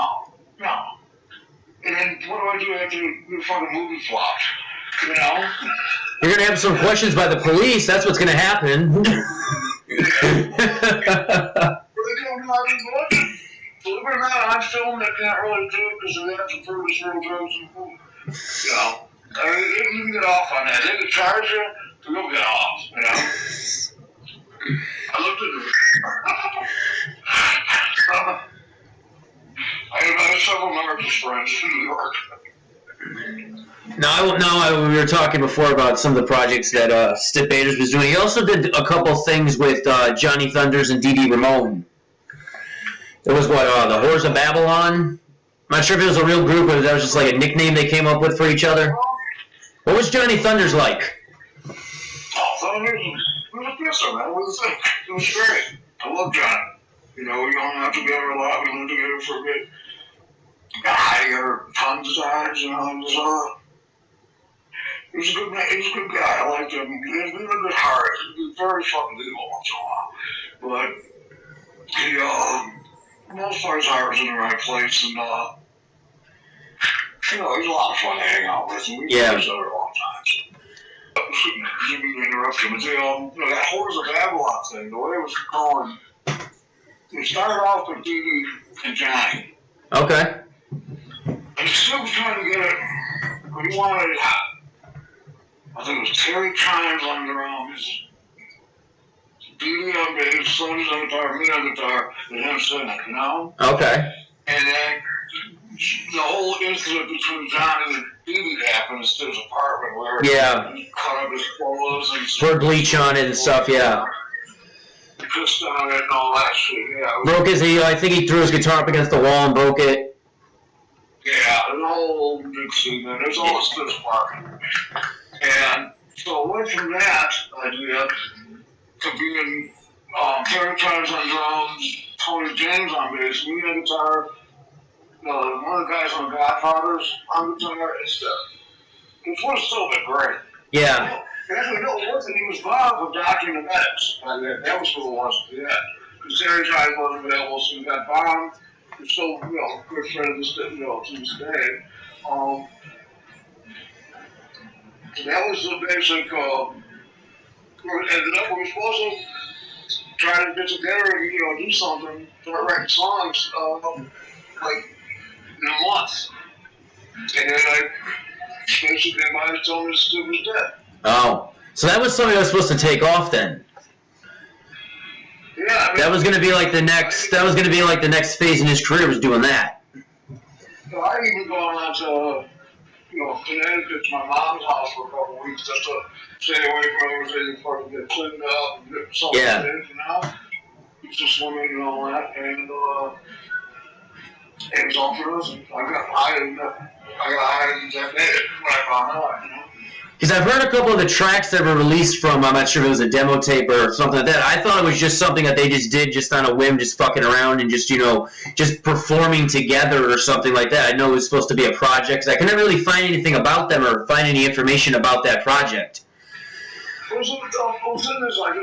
S2: no. And then what do I do after the fucking movie flops? You know?
S1: You're going to have some questions by the police. That's what's going to happen.
S2: But they don't know how to do it. Believe it or not, I'm film that can't really do it because they have to prove it's real drugs and food. You know? I mean, you can get off on that. They can charge you, but you'll get off, you know? I looked at it. I have several American friends in New York.
S1: No, we were talking before about some of the projects that Stiff Baders was doing. He also did a couple things with Johnny Thunders and Dee Dee Ramone. It was what, the Whores of Babylon? I'm not sure if it was a real group, or that was just like a nickname they came up with for each other. What was Johnny Thunders like?
S2: Oh, Thunders, he was a pisser, man. What do you think? It was great. I love Johnny. You know, we don't have together a lot. We lived together for a bit. Got high together tons of times, you know. He was a good man. He was a good guy. I liked him. He had a good heart. He was very fucking evil once in a while. But he, most of his heart was in the right place. And he's a lot of fun to hang out with. And we've known each other a long time. Didn't mean to interrupt you, but that Horrors of Babylon thing, the way it was going, it started off with Dee Dee and Johnny.
S1: Okay.
S2: And still was trying to get it. We wanted, I think it was Terry Chimes on drums, Dee Dee on bass, Sonny's on guitar, me on guitar, and him singing, you know?
S1: Okay.
S2: And then the whole incident between Johnny and Dee Dee happened in Steve's apartment where he cut up his clothes and
S1: poured bleach on it and stuff, yeah.
S2: Pissed on it and all that shit, yeah.
S1: Broke his, I think he threw his guitar up against the wall and broke it.
S2: Yeah, the whole big scene, man. It was all Steve's apartment. And so I went from that idea to being Terry Chimes on drums, Tony James on bass, me on guitar, one of the guys on Godfathers on guitar and stuff. Which would have still been great.
S1: Yeah.
S2: And actually, no, it wasn't. He was bound with Doctor and Medics. That was who it was to do that. Because Terry Chimes wasn't available, so we got bound. We're still, good friend of this, to this day. That was the basic, ended up, we were supposed to try to get together and, do something, start writing songs, like, in a month. And then I basically came by and told me the Stu was dead.
S1: Oh. So that was something that was supposed to take off then?
S2: Yeah.
S1: That was going to be like the next phase in his career was doing that.
S2: So I'd even gone out to, Connecticut to my mom's house for a couple of weeks just to stay away from everything before we get cleaned up and get something in, Just swimming and all that. And it was all for us. I got hired that day when I found out,
S1: Because I've heard a couple of the tracks that were released from, I'm not sure if it was a demo tape or something like that. I thought it was just something that they just did just on a whim, just fucking around and just, just performing together or something like that. I know it was supposed to be a project, because I couldn't really find anything about them or find any information about that project.
S2: It was in this, like,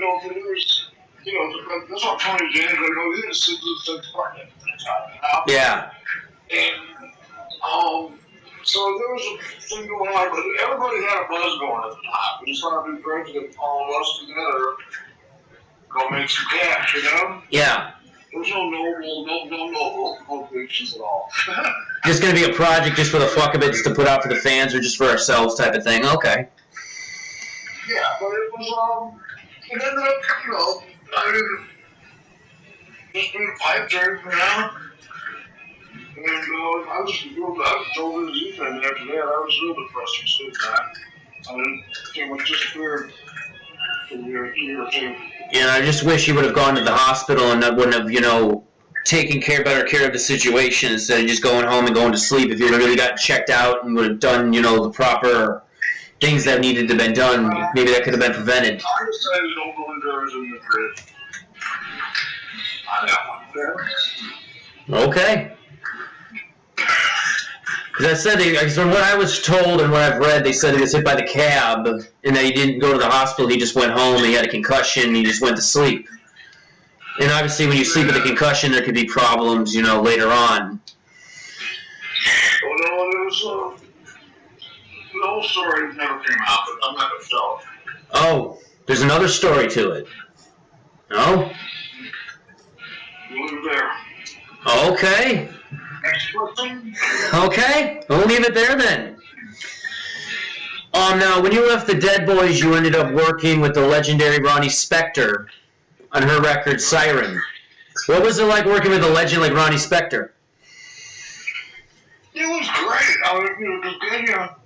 S2: that's what Tony James, he didn't sit to the project at the time,
S1: Yeah.
S2: And, so there was a thing going on, but everybody had a buzz going at the time. We just thought it'd be great to get all of us together, go make some cash,
S1: Yeah.
S2: There was no noble motivations at all.
S1: Just going to be a project just for the fuck of it, just to put out for the fans or just for ourselves type of thing. Okay.
S2: Yeah, but it was, it ended up, just being a pipe dream, And I was told the defense after that. I was real depressed and stuff. I didn't pretty much disappeared for a year or two.
S1: Yeah, I just wish he would have gone to the hospital and that wouldn't have, taken better care of the situation instead of just going home and going to sleep. If you really got checked out and would have done, the proper things that needed to have been done, maybe that could have been prevented.
S2: I decided don't go indoors in the grid. I got one.
S1: Okay. Because I said, from what I was told and what I've read, they said he was hit by the cab and that he didn't go to the hospital. He just went home. He had a concussion. And he just went to sleep. And obviously, when you sleep with a concussion, there could be problems, later on.
S2: Well, no, there was the whole story never came out, but I'm not going to tell it.
S1: Oh, there's another story to it. No?
S2: We'll leave it there.
S1: Okay.
S2: Next question.
S1: Okay, we'll leave it there then. Now, when you left the Deadboys, you ended up working with the legendary Ronnie Spector on her record, Siren. What was it like working with a legend like Ronnie Spector?
S2: It was great. I mean, Virginia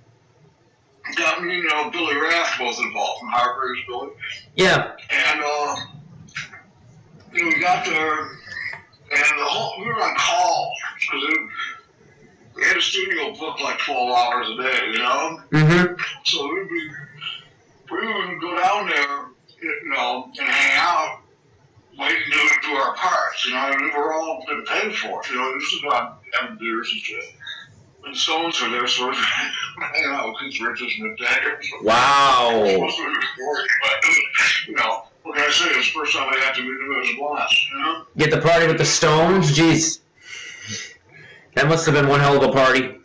S2: got me, Billy Rath was involved from Heartbreak's Billy.
S1: Yeah.
S2: And, we got there, and we were on call, because we had a studio booked like 12 hours a day,
S1: Mm-hmm.
S2: So we would go down there, and hang out, waiting to do our parts, and we were all been paid for it, this is about having beers and shit. And the Stones were there, so we're hanging out with Keith Richards and the Dagger.
S1: Wow.
S2: It was supposed to be recording, but, what can I say? It was the first time I got to meet him. It was a blast,
S1: Get the party with the Stones? Jeez. That must have been one hell of a party.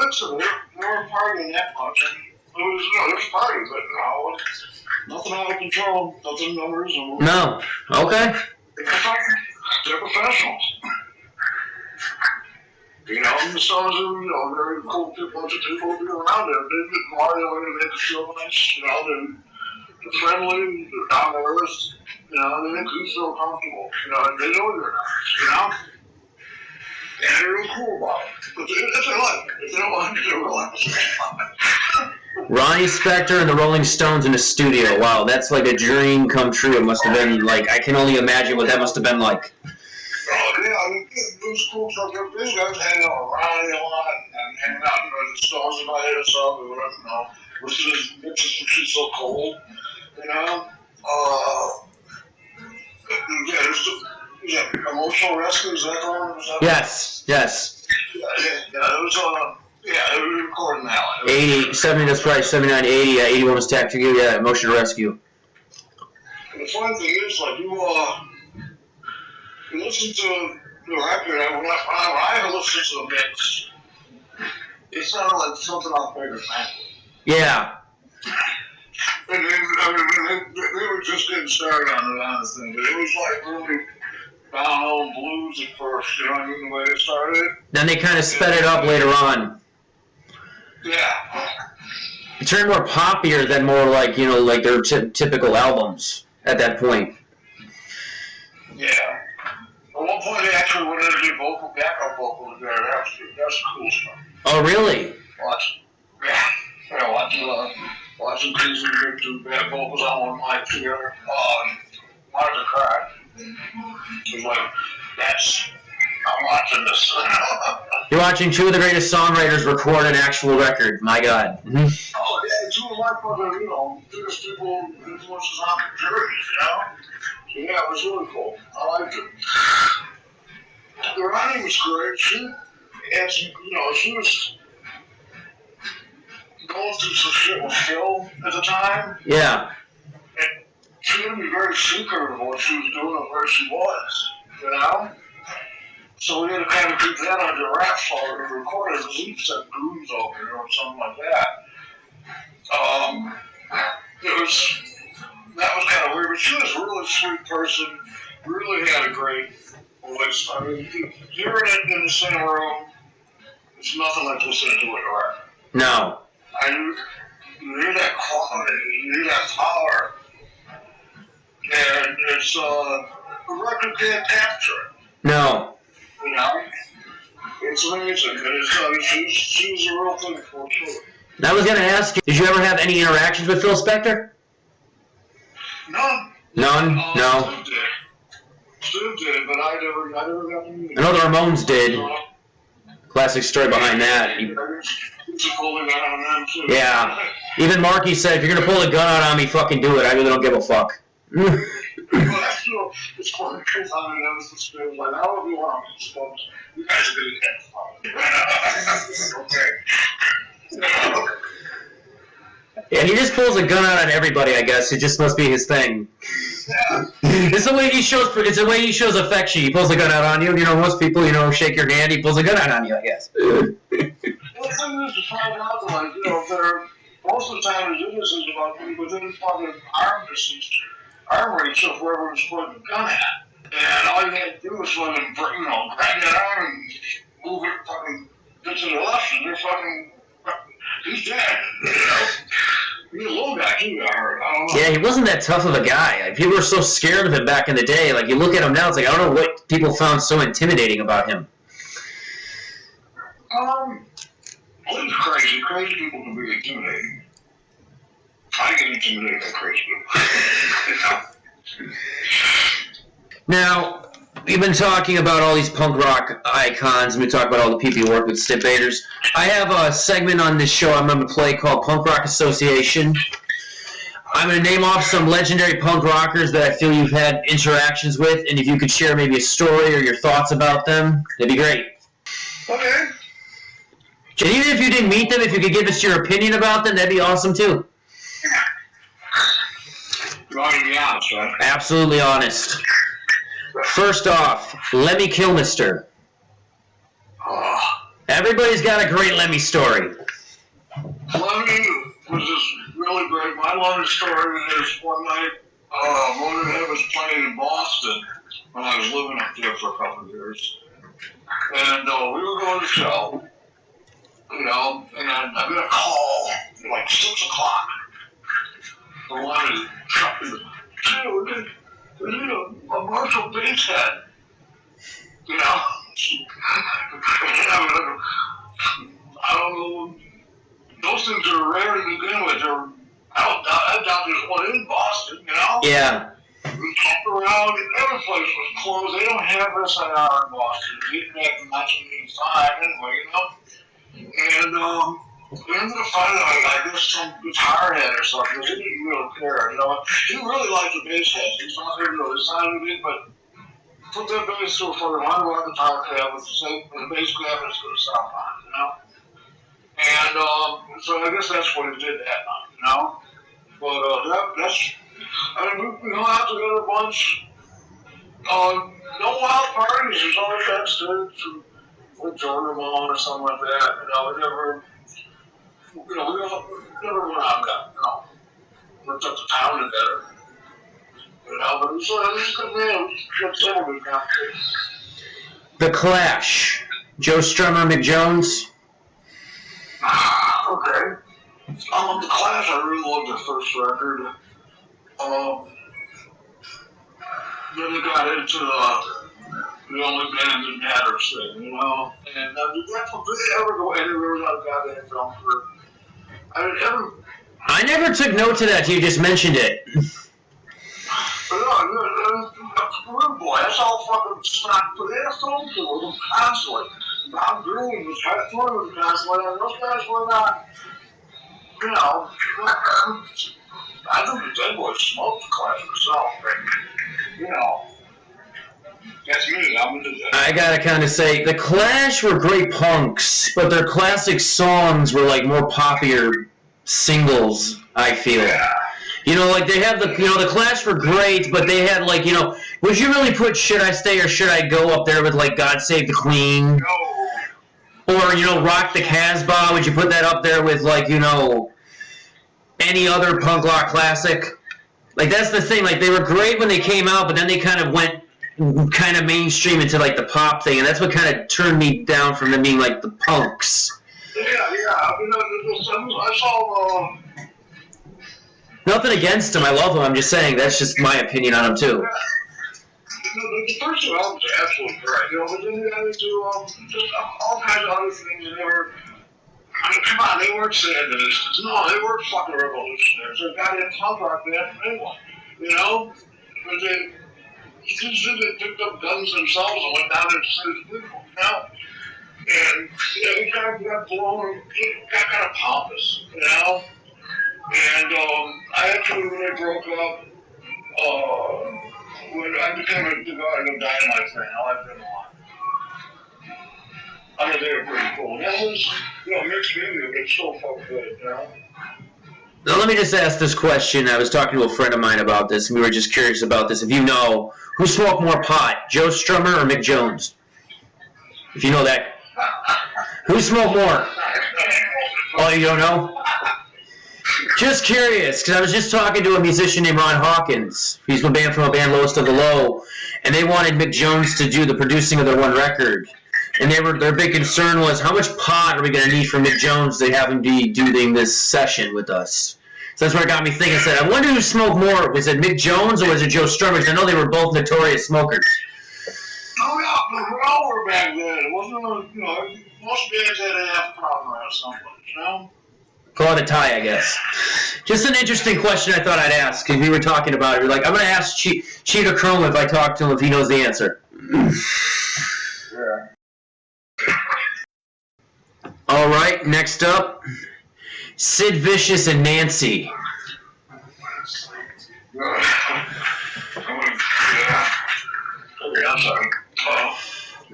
S2: mix of it. We weren't partying that much. It was party, but nothing out of control, nothing unreasonable.
S1: No. Okay.
S2: They're professionals. The stars are, very cool bunch of people to be around there. They get Mario in and make the show nice. They're friendly, they're down to earth. They make you feel comfortable. And they know you're nice. And they're real cool about it. But if they like it, if they don't like it, they're relaxed.
S1: Ronnie Spector and the Rolling Stones in the studio. Wow, that's like a dream come true. It must have been like, I can only imagine what that must have been like.
S2: Oh, yeah, it was cool stuff. These guys hang out with Ronnie a lot and hang out in the Stones in my head or something, which is because she's so cold, Emotional Rescue, is that the one?
S1: Yes.
S2: It was they were recording that one.
S1: 80, 70, that's right, 79, 80, 81 was Tactic, Emotional Rescue.
S2: And the funny thing is, you listen to the record, when I listen to the mix, it sounded like something off Baker's Family.
S1: Yeah.
S2: And they were just getting started on the thing, but it was really down home blues at first, the way they started.
S1: Then they kind of sped it up later on.
S2: Yeah.
S1: It turned more poppier than more like their typical albums at that point.
S2: Yeah. At one point, they actually went in to do backup vocals there. That's cool stuff.
S1: Oh, really?
S2: Watching kids do bad vocals on one mic together. Hard to cry. It was like, I'm watching this.
S1: You're watching two of the greatest songwriters record an actual record. My God.
S2: Oh, yeah, two of my biggest people influences on the journey, So, yeah, it was really cool. I liked it. The writing was great. She was going through some shit with Phil at the time.
S1: Yeah.
S2: And she didn't be very secret of what she was doing and where she was, So we had to kind of keep that under wraps while we recorded. Because he said goons over here or something like that. That was kind of weird, but she was a really sweet person, really had a great voice. I mean, hearing it in the same room, it's nothing like listening to it, right?
S1: No.
S2: You hear that quality, you hear that power, and it's a record can't capture it.
S1: No.
S2: It's amazing, and she's a real thing for sure.
S1: I was going to ask you, did you ever have any interactions with Phil Spector?
S2: None.
S1: None? No.
S2: Steve did, but I never got to meet him.
S1: I know the Ramones did. Classic story behind that. Yeah. Even Marky said, if you're going to pull a gun out on me, fucking do it. I really don't give a fuck.
S2: Well, that's it's funny. I mean, I was just like, I don't know what I'm supposed to. You guys are going to get fun. Okay.
S1: Yeah, he just pulls a gun out on everybody, I guess. It just must be his thing.
S2: Yeah.
S1: It's the way he shows affection. He pulls a gun out on you. Most people, shake your hand. He pulls a gun out on you, I guess.
S2: Well, the thing is to find out, most of the time the business is about people within fucking arm race of wherever he's pointing the gun at. And all you had to do was fucking, grab that arm and move it, fucking, get to the left, and they're fucking, he's dead, He's a little guy, too, I heard. I don't know.
S1: Yeah, he wasn't that tough of a guy. People were so scared of him back in the day. You look at him now, it's like, I don't know what people found so intimidating about him.
S2: He's crazy. Crazy people can be intimidating. I get intimidated by crazy people.
S1: Now, we've been talking about all these punk rock icons, and we talk about all the people who work with Stip Baders. I have a segment on this show I'm going to play called Punk Rock Association. I'm going to name off some legendary punk rockers that I feel you've had interactions with, and if you could share maybe a story or your thoughts about them, that'd be great.
S2: Okay.
S1: And even if you didn't meet them, if you could give us your opinion about them, that'd be awesome too.
S2: You want to be honest, right?
S1: Absolutely honest. First off, Lemmy Kilmister.
S2: Oh.
S1: Everybody's got a great Lemmy story.
S2: Lemmy was just really great. My Lemmy story is one night, Motorhead was playing in Boston when I was living up there for a couple of years. And we were going to the show, and I got a call at like 6 o'clock. I wanted to, we need a Marshall bass head. I don't know. Those things are rare to begin with. I doubt there's one in Boston,
S1: Yeah.
S2: We kept around, every place was closed. They don't have SIR in Boston. They didn't back in 1985 anyway, And we ended up finding, I guess, some guitar head or something. He didn't really care, He really liked the bass heads. He thought they really sounded good, but put that bass to a fucking hard guitar cab with the bass cabinet's going to sound fine, And so I guess that's what it did that night, But that's, we hung out together a bunch. No wild parties. There's always backstage with Jordan Ramon or something like that. We never went out, Worked up the town together. But it was a good man. Good settlement conversation.
S1: The Clash. Joe Strummer, Mick Jones.
S2: Okay. The Clash, I really loved their first record. Then they got into the only band that matters thing, And did they ever go anywhere without a goddamn film career?
S1: I never took note to that till you just mentioned it.
S2: But no, boy, that's all fucking stuff. But they had a film tour with them constantly. Bob Green was touring with them constantly, and those guys were not, I think the Deadboys smoked the Clash myself, That's me, I'm into that. I
S1: gotta kind of say, the Clash were great punks, but their classic songs were like more popular singles, I feel.
S2: Yeah.
S1: They had the Clash were great, but they had would you really put Should I Stay or Should I Go up there with God Save the Queen?
S2: No.
S1: Or, Rock the Casbah, would you put that up there with any other punk rock classic? That's the thing, they were great when they came out, but then they kind of went kind of mainstream into the pop thing, and that's what kind of turned me down from them being the punks.
S2: Yeah. I saw
S1: Nothing against them, I love them, I'm just saying, that's just my opinion on them too.
S2: The first two albums are absolutely great, but then they got into just all kinds of other things, and they were, come on, they weren't Sandinists. No, they weren't fucking revolutionaries. They're goddamn punk rock band from England, But they picked up guns themselves and went down there to save people, And we kind of got blown, got kind of pompous, And I actually, when I broke up, when I became a Dynamite fan, I liked them a lot. I mean, they were pretty cool. That was, mixed media, but it's so fucking good,
S1: Now, let me just ask this question. I was talking to a friend of mine about this, and we were just curious about this. If you know, who smoked more pot, Joe Strummer or Mick Jones? If you know that. Who smoked more? Oh, you don't know? Just curious, because I was just talking to a musician named Ron Hawkins. He's from a band Lowest of the Low, and they wanted Mick Jones to do the producing of their one record. And their big concern was, how much pot are we going to need from Mick Jones to have him be doing this session with us? So that's where it got me thinking. I said, I wonder who smoked more. Was it Mick Jones or was it Joe Strummer? Because I know they were both notorious smokers.
S2: Oh, yeah, but we all were back then. It wasn't, most bands had a half problem or something,
S1: Call it a tie, I guess. Just an interesting question I thought I'd ask, because we were talking about it. We're I'm going to ask Cheetah Chrome if I talk to him, if he knows the answer.
S2: Yeah.
S1: All right, next up, Sid Vicious and Nancy.
S2: Yeah. Okay, I'm sorry.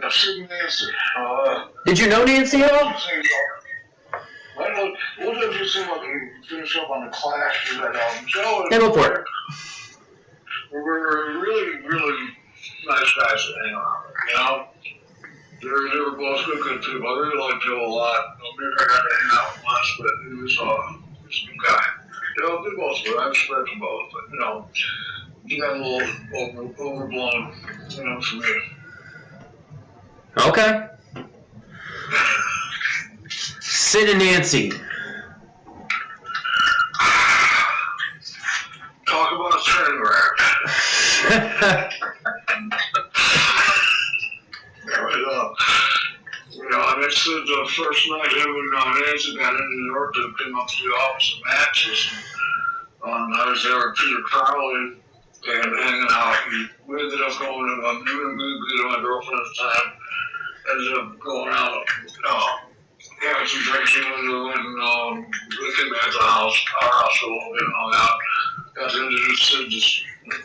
S2: Sid and Nancy.
S1: Did you know Nancy at all?
S2: What did you seem like we finish up on the Clash with that album? Joe
S1: Yeah, go for it.
S2: We were really, really nice guys to hang around with, They were both good people. I really liked Joe a lot. Maybe I got to hang out with once, but he was a good guy. They both were. I respect them both, but he got a little overblown, for me.
S1: Okay. Sid and Nancy.
S2: Talk about a train wreck. Sid, the first night him and Nancy got into New York, they came up to the office of matches. I was there with Peter Crowley and hanging out. And we ended up going to my girlfriend at the time. Ended up going out, having some drinks and we came back to the house, our house a little bit and hung out. Got to introduce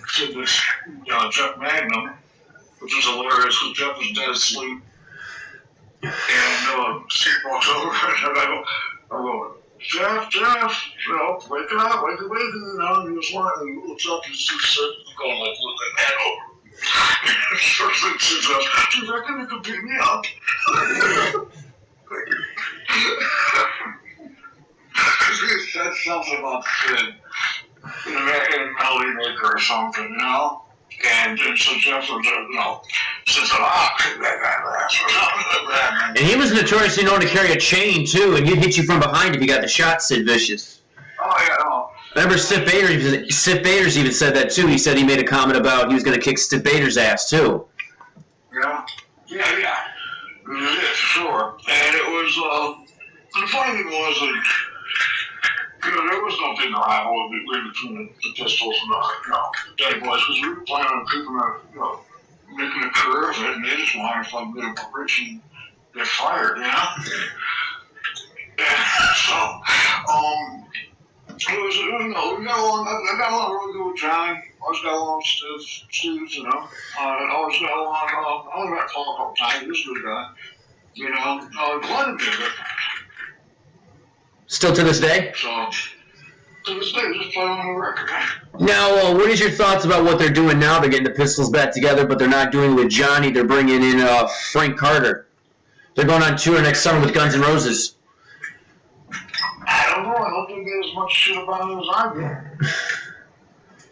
S2: Sid this Jeff Magnum, which was hilarious because Jeff was dead asleep. And Sid walks over and I go, Jeff, wake up, wake up. And he was lying, he looks up and sees Sid going like, look at that over. First thing Sid says, do you reckon you could beat me up? He said something about Sid in Melody Maker or something, And so Jeff was, says,
S1: and he was notoriously known to carry a chain, too, and he'd hit you from behind if you got the shot, Sid Vicious.
S2: Oh, yeah,
S1: Remember, Stiff Bader's even said that, too. He said he made a comment about he was going to kick Stiff Bader's ass, too.
S2: Yeah. Yeah, sure. And it was, the funny thing was, there was no big rivalry between the Pistols and the Deadboys, because we were planning on keeping making a career of it, and they just wanted to get up rich and get fired, And so, it was, we got along, I got along really good with Johnny. Always got along with Steve, I always got along, I only met Paul a couple times. He was a good guy. Glenn did it.
S1: Still to this day?
S2: So, to this day, just play on the record.
S1: Now, what is your thoughts about what they're doing now? They're getting the Pistols back together, but they're not doing it with Johnny. They're bringing in Frank Carter. They're going on tour next summer with Guns N' Roses.
S2: I don't know. I hope they get as much shit about him as I do.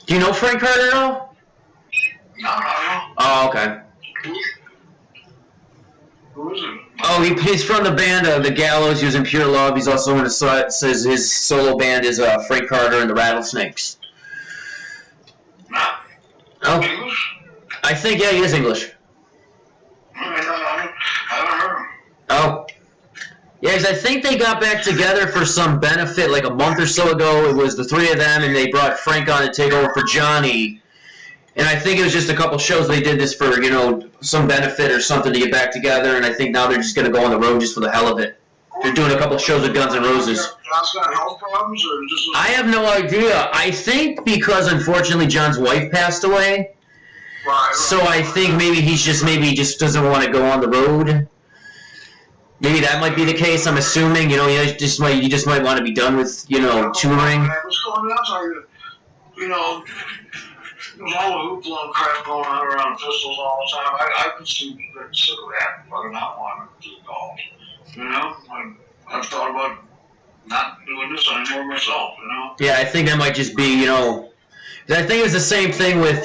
S1: Do you know Frank Carter at all?
S2: No.
S1: Oh, okay.
S2: Who is it?
S1: Oh, he's from the band The Gallows. He was in Pure Love. He's also in his solo band is Frank Carter and the Rattlesnakes.
S2: No.
S1: Oh.
S2: English?
S1: I think, yeah, he is English.
S2: I haven't heard him.
S1: Oh. Yeah, because I think they got back together for some benefit like a month or so ago. It was the three of them, and they brought Frank on to take over for Johnny. And I think it was just a couple shows they did this for, some benefit or something to get back together. And I think now they're just going to go on the road just for the hell of it. They're doing a couple shows with Guns N' Roses.
S2: John's got health problems, or just?
S1: I have no idea. I think because unfortunately John's wife passed away.
S2: Right.
S1: So I think maybe he just doesn't want to go on the road. Maybe that might be the case. I'm assuming. He just might want to be done with touring.
S2: What's going on? There's all the hoopla and crap going on around Pistols all the time. I can see the cigarette, but I'm not wanting to do golf. I've thought about not doing this anymore myself,
S1: Yeah, I think that might just be, I think it was the same thing with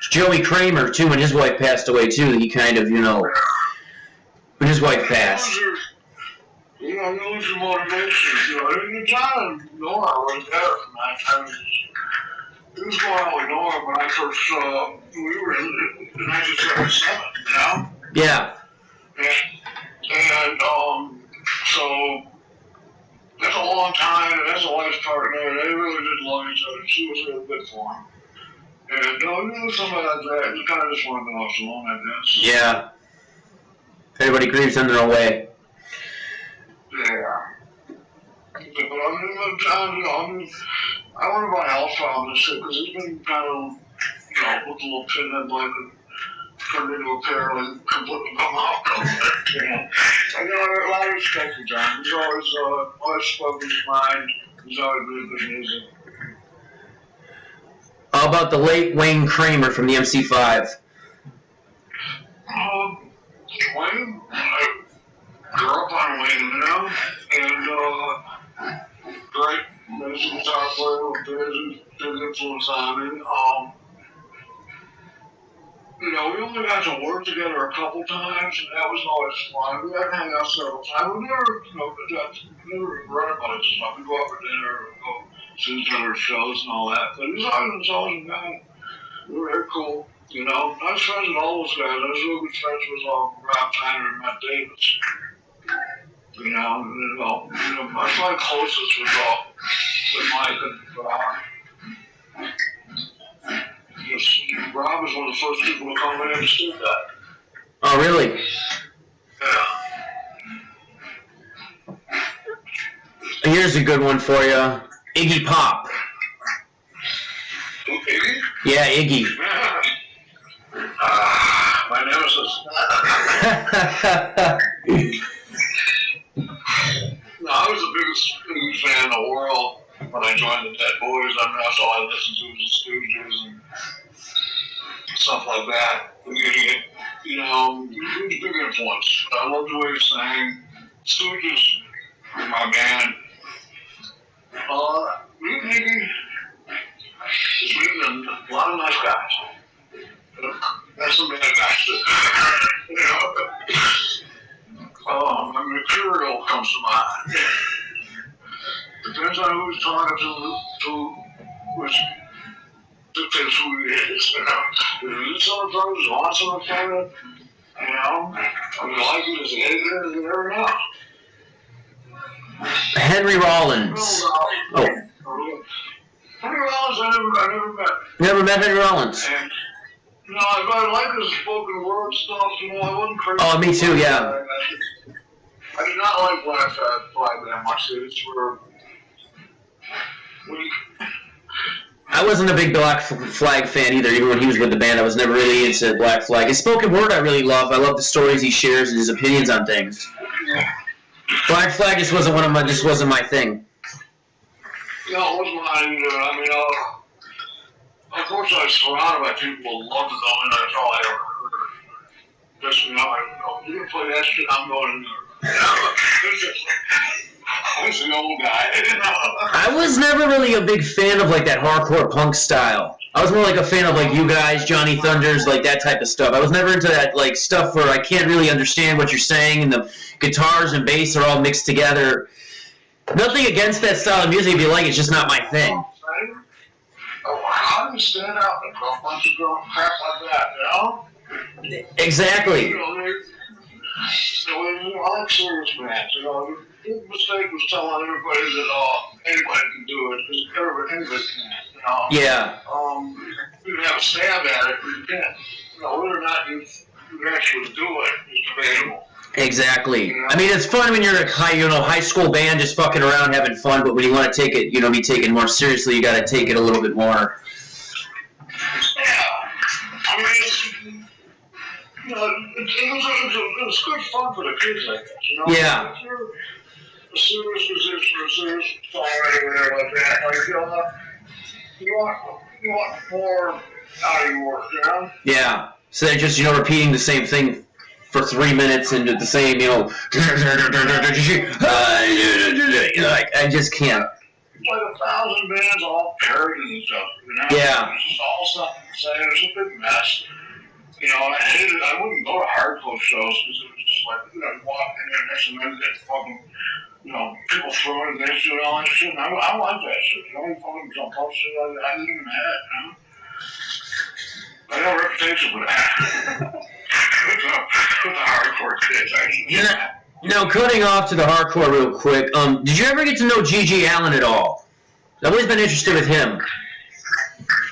S1: Joey Kramer, too, when his wife passed away, too. He kind of, when his wife passed.
S2: You lose your motivation. John and Nora were there from that time. It was going on with Nora when I first, we were in 1977,
S1: Yeah.
S2: And so that's a long time, and that's a life partner, and they really did love each other. She was really good for him. And somebody like that, you kind of just want to go off alone, I guess.
S1: Yeah. Everybody grieves in their own way.
S2: Yeah. But John, I wonder about health problems too, because he's been kind of, with a little pinhead like turned into a pair and completely come out. I got a lot of respect for John. He's always spoken his mind. He's always really good music.
S1: How about the late Wayne Kramer from the MC5?
S2: Wayne? guitar player with big influence on me. You know, we only got to work together a couple times, and that was always fun. We got to hang out several times. We never, you know, never regret about it. Stuff. We go out for dinner, and go see each other's shows and all that. But he's always a guy. We were very cool. You know, I was friends with all those guys. I was real good friends with Rob Tyner and Matt Davis. You know, my probably closest was with Mike and Rob was one of the first people to come in and see that.
S1: Oh, really?
S2: Yeah.
S1: Here's a good one for you. Iggy Pop.
S2: Iggy?
S1: Yeah, Iggy.
S2: My nemesis. No, I was the biggest fan in the world when I joined the Deadboys. I mean, that's all I listened to was the Stooges and stuff like that. You know, he was a big influence. I loved the way he sang. Stooges were my band. Meeting just meeting a lot of nice guys. That's some bad guys too. You know, the material comes to mind. Depends on who he's talking to which dictates who he is. You know, if you need someone from his want someone from it, you know, I mean, like it as a hater, you never know.
S1: Henry Rollins. Oh.
S2: Henry Rollins, I never met.
S1: Never met Henry Rollins?
S2: And, you know, I like his spoken word stuff, you know, I wasn't crazy.
S1: Oh, me too, yeah.
S2: I did not like Black Flag that much. It's for weak.
S1: I wasn't a big Black Flag fan either, even when he was with the band. I was never really into Black Flag. His spoken word I really love. I love the stories he shares and his opinions on things.
S2: Yeah.
S1: Black Flag just wasn't my thing.
S2: No, it wasn't mine either. I mean, of course I was surrounded by people who loved it, though, and that's all I ever heard. Just, you know, you can play that shit, I'm going in there. I was an old guy.
S1: I was never really a big fan of like that hardcore punk style. I was more like a fan of like you guys, Johnny Thunders, like that type of stuff. I was never into that like stuff where I can't really understand what you're saying and the guitars and bass are all mixed together. Nothing against that style of music if you like, it's just not my thing.
S2: How do you stand out and a bunch of girl crap like that, you know?
S1: Exactly.
S2: You know, I like serious bands, you know. The big mistake was telling everybody that anybody can do it, because anybody can, you know.
S1: Yeah.
S2: You can have a stab at it, but you can't. You know, whether or not you actually do it is debatable.
S1: Exactly. I mean, it's fun when you're a high school band just fucking around having fun, but when you want to take it, be taken more seriously, you got to take it a little bit more.
S2: Yeah. I mean, it was good fun for the kids, I guess, you know?
S1: Yeah.
S2: If you're a serious musician or a serious songwriter or whatever like that, like, you want more out of your work, you know?
S1: Yeah. So they're just, repeating the same thing for 3 minutes and the same, like, I just can't.
S2: It's like 1,000 bands all parodies and stuff, you know?
S1: Yeah.
S2: It's just all something to say. It's a big mess. You know, I hated it. I wouldn't go to hardcore shows because it was just like, you walk in there next to them and fucking, people throwing things and all that shit. And I like that shit. You know, you fucking jump off shit like that. I didn't even have it, you know? I got a reputation for that. with the hardcore kids, actually.
S1: Yeah. Now, cutting off to the hardcore real quick, did you ever get to know G.G. Allen at all? I've always been interested with him.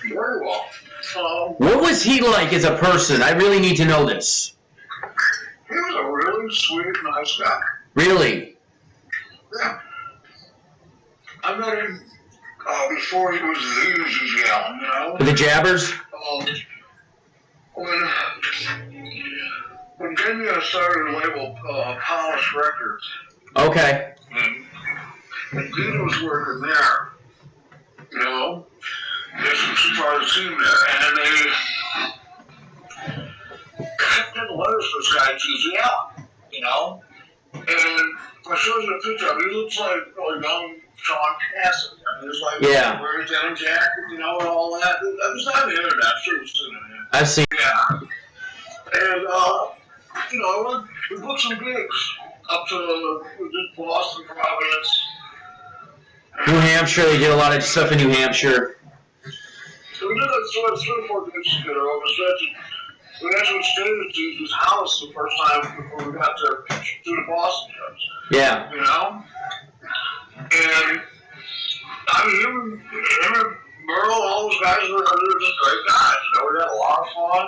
S2: Very well.
S1: What was he like as a person? I really need to know this.
S2: He was a really sweet, nice guy.
S1: Really?
S2: Yeah. I met him before he was G.G. Allen, you know?
S1: With the Jabbers?
S2: When Jamie started a label, Polish Records.
S1: Okay.
S2: And Dean was working there, you know? There's some part of the team there, and they kept getting letters for this guy, G.G. Allen, you know? And I showed you a picture of him. He looks like a young Sean Cassidy. I mean, it's like wearing a denim jacket, you know, and all that. It was on the internet. I'm sure you've seen it.
S1: I've seen.
S2: Yeah. And you know, we booked some gigs up to Boston, Providence.
S1: New Hampshire, they did a lot of stuff in New Hampshire.
S2: So we did like 3 or 4 gigs together over the stretch. We actually stayed at Jesus' house the first time before we got to do the Boston shows.
S1: Yeah.
S2: You know? And I mean, him and Merle, all those guys were just great guys. You know, we had a lot of fun.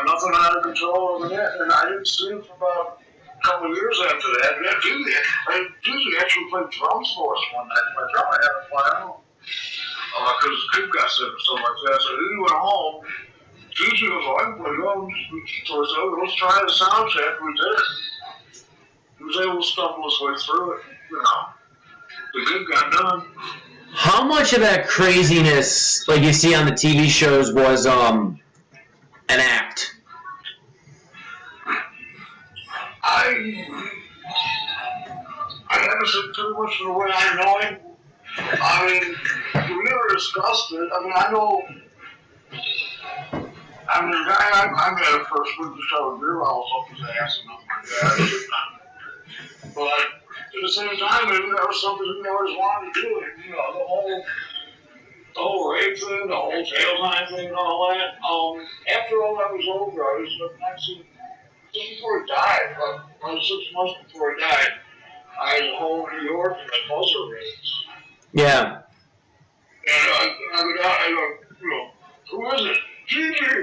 S2: Nothing out of control over that. And I didn't see him for about a couple of years after that. Yeah, Doozy actually played drums for us one night. My drummer had to fly out. Because his kid got sick or something like that. So he went home. Cheetah was like, well, so I said, let's try the sound check. We did it. He was able to stumble his way through it. You know, the gig got done.
S1: How much of that craziness, like you see on the TV shows, was an act?
S2: I haven't said too much of the way I know him. I mean, we never discussed it. I mean, I know. I mean, the guy I met at first went to shove a beer bottle up his ass and nothing like that. But at the same time, maybe that was something he always wanted to do. And, you know, the whole rape thing, the whole jail time thing, and all that. After all that was over, I was actually just before he died, about 6 months before he died, I was home in New York and had muscle rates.
S1: Yeah.
S2: And I go, you know, who is it? Gigi!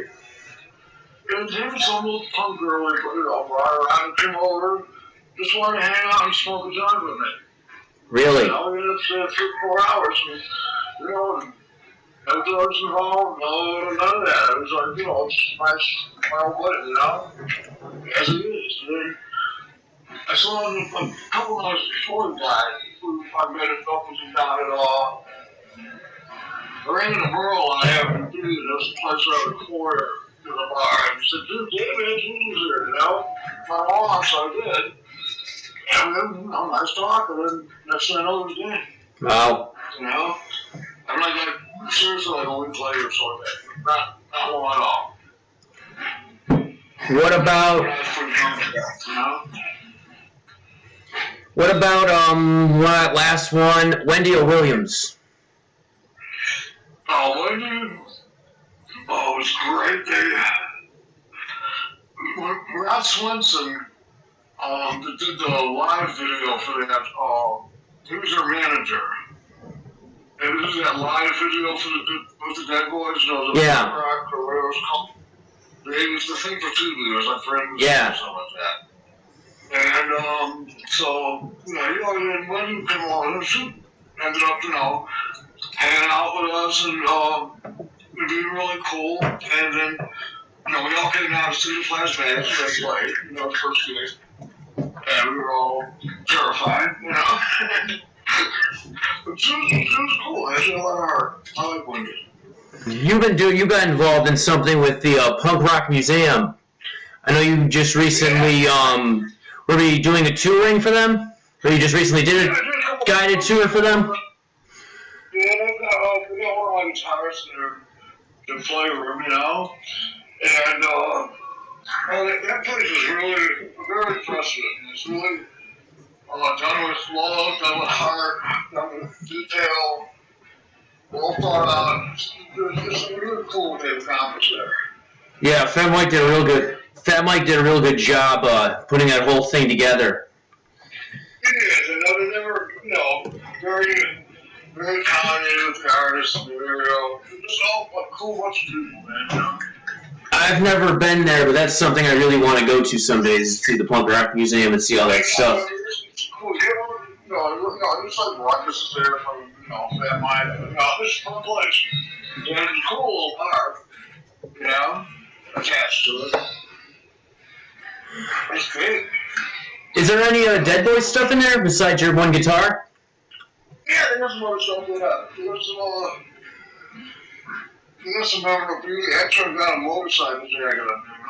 S2: And him and some little punk girl, you know, brought her around and came over, just wanted to hang out and smoke a joint with me.
S1: Really?
S2: You know, and it's 3 or 4 hours. And, you know, no drugs involved, none of that. It was like, you know, it's my old buddy, you know, as it is. And I saw him a couple of months before he died. I met him up with him down at I ran into Merle on Avenue 3, and there was a place around the corner to the bar. And he said, dude, David, he's here, you know? My mom, so I did. And then, you know, nice talk, and then next thing I know, it was dead.
S1: Wow.
S2: You know? I'm like seriously, like a week later or something. Not long at all.
S1: What about,
S2: you know?
S1: that last one, Wendy O. Williams?
S2: Oh, Wendy, it was great. Rod Swenson did the live video for that. He was their manager. And this is that live video for with the Deadboys, you know, the rock or whatever it's called. It was the thing for TV. It was like Friends or something like that. And so, you know, and Wendy came along and she ended up, you know, hanging out with us and being really cool. And then, you know, we all came down to see the flashbacks that they played, you know, the first gig. And we were all terrified, you know. But she was cool. I had a lot of heart. I like Wendy.
S1: You got involved in something with the Punk Rock Museum. I know you just recently, were you doing a touring for them? Or you just recently did a guided tour for them?
S2: Yeah, we got one of my guitarists in the playroom, you know? And that place is really very impressive. It's really done with love, done with heart, done with detail, well thought out. It's really cool what they've accomplished there.
S1: Yeah, Fat Mike did a real good job putting that whole thing together.
S2: It is, and they were, you know, very, very accommodating with the artists and just all a cool bunch of people, man. You know?
S1: I've never been there, but that's something I really want to go to someday, is see the Punk Rock Museum and see all that stuff.
S2: It's cool. You know, it's like Ruckus is there from, you know, Fat Mike. You know, this is a fun place. And it's a cool little park, you know, attached to it. It's great.
S1: Is there any Deadboys stuff in there besides your one guitar?
S2: Yeah, there's some other stuff in there. There's some memorabilia. Actually, I've got a motorcycle jacket up there.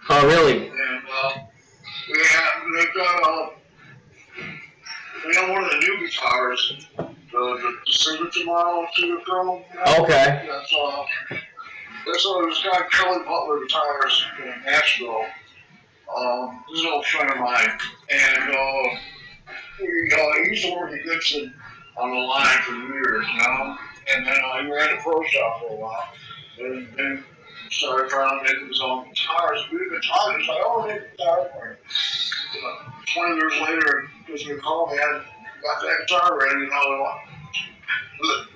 S1: Oh, really?
S2: And, yeah, they got one of the new guitars. the signature model Cheetah Chrome.
S1: Okay.
S2: That's this guy Kelly Butler Tires in Nashville. He's an old friend of mine, and he used to work at Gibson on the line for years, you know. And then he ran a pro shop for a while, and then started trying to make his own guitars. We did guitars. He's like, "Oh, make a guitar for you." 20 years later, he gives me a call, man. Got that guitar ready, you know.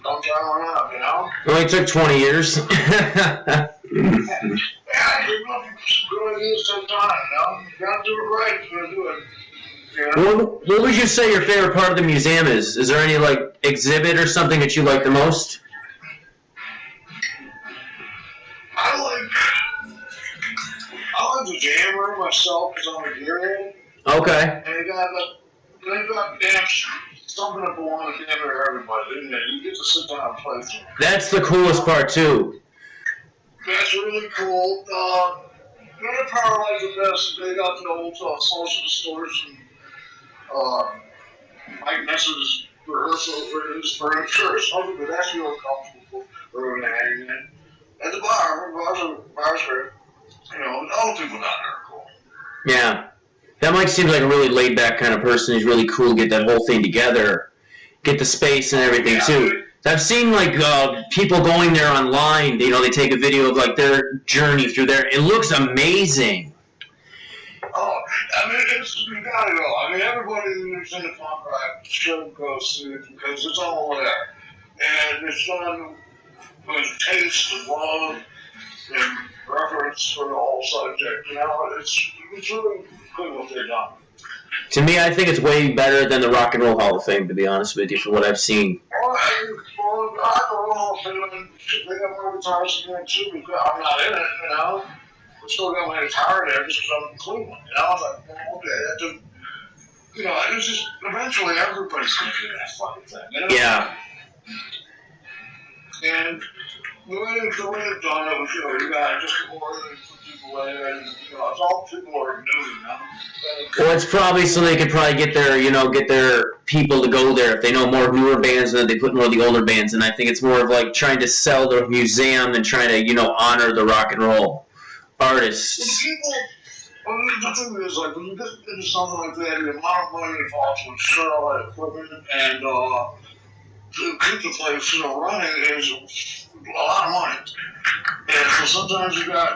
S2: Don't try one out, you know.
S1: It only took 20 years.
S2: Yeah, good ideas take time, you know. You gotta do it right, you gotta do it. You know?
S1: What would you say your favorite part of the museum is? Is there any like exhibit or something that you like the most?
S2: I like the jam room myself because I'm a gearhead.
S1: Okay.
S2: And they got dance, something that belongs to damn near everybody, isn't it? You get to sit down and play through.
S1: That's the coolest part too.
S2: That's really cool. The other part I like the best is they got the old social distortion. Mike Ness's rehearsal for his furniture or something, but that's real comfortable room to hang in. At the bar's great. You know, all the people down there are cool.
S1: Yeah. That Mike seems like a really laid back kind of person. He's really cool, get that whole thing together, get the space and everything too. I've seen like people going there online, you know, they take a video of like their journey through there. It looks amazing.
S2: Oh, I mean, you gotta go. I mean, everybody who's in the punk rock should go see it because it's all there. And it's done with taste and love and reverence for the whole subject. You know, it's really good what they've done.
S1: To me, I think it's way better than the Rock and Roll Hall of Fame, to be honest with you, from what I've seen.
S2: Well, the Rock and Roll Hall of Fame, they got more guitars in there too. I'm not in it, you know. I still got my guitar there just because I'm in Cleveland, you know. I was like, well, okay, that just, you know, it was just, eventually everybody's going to do that fucking thing, you know?
S1: Yeah.
S2: And the way they've done it was, you know, you got just more than put people in, and, you know, it's all people are new, you know?
S1: Well, it's probably so they could probably get their people to go there. If they know more newer bands, then they put more of the older bands. And I think it's more of like trying to sell the museum than trying to, you know, honor the rock and roll artists.
S2: The thing is, like, when you get into something like that, the amount of money involved to insure all that equipment and to keep the place, you know, running is a lot of money. And so sometimes you got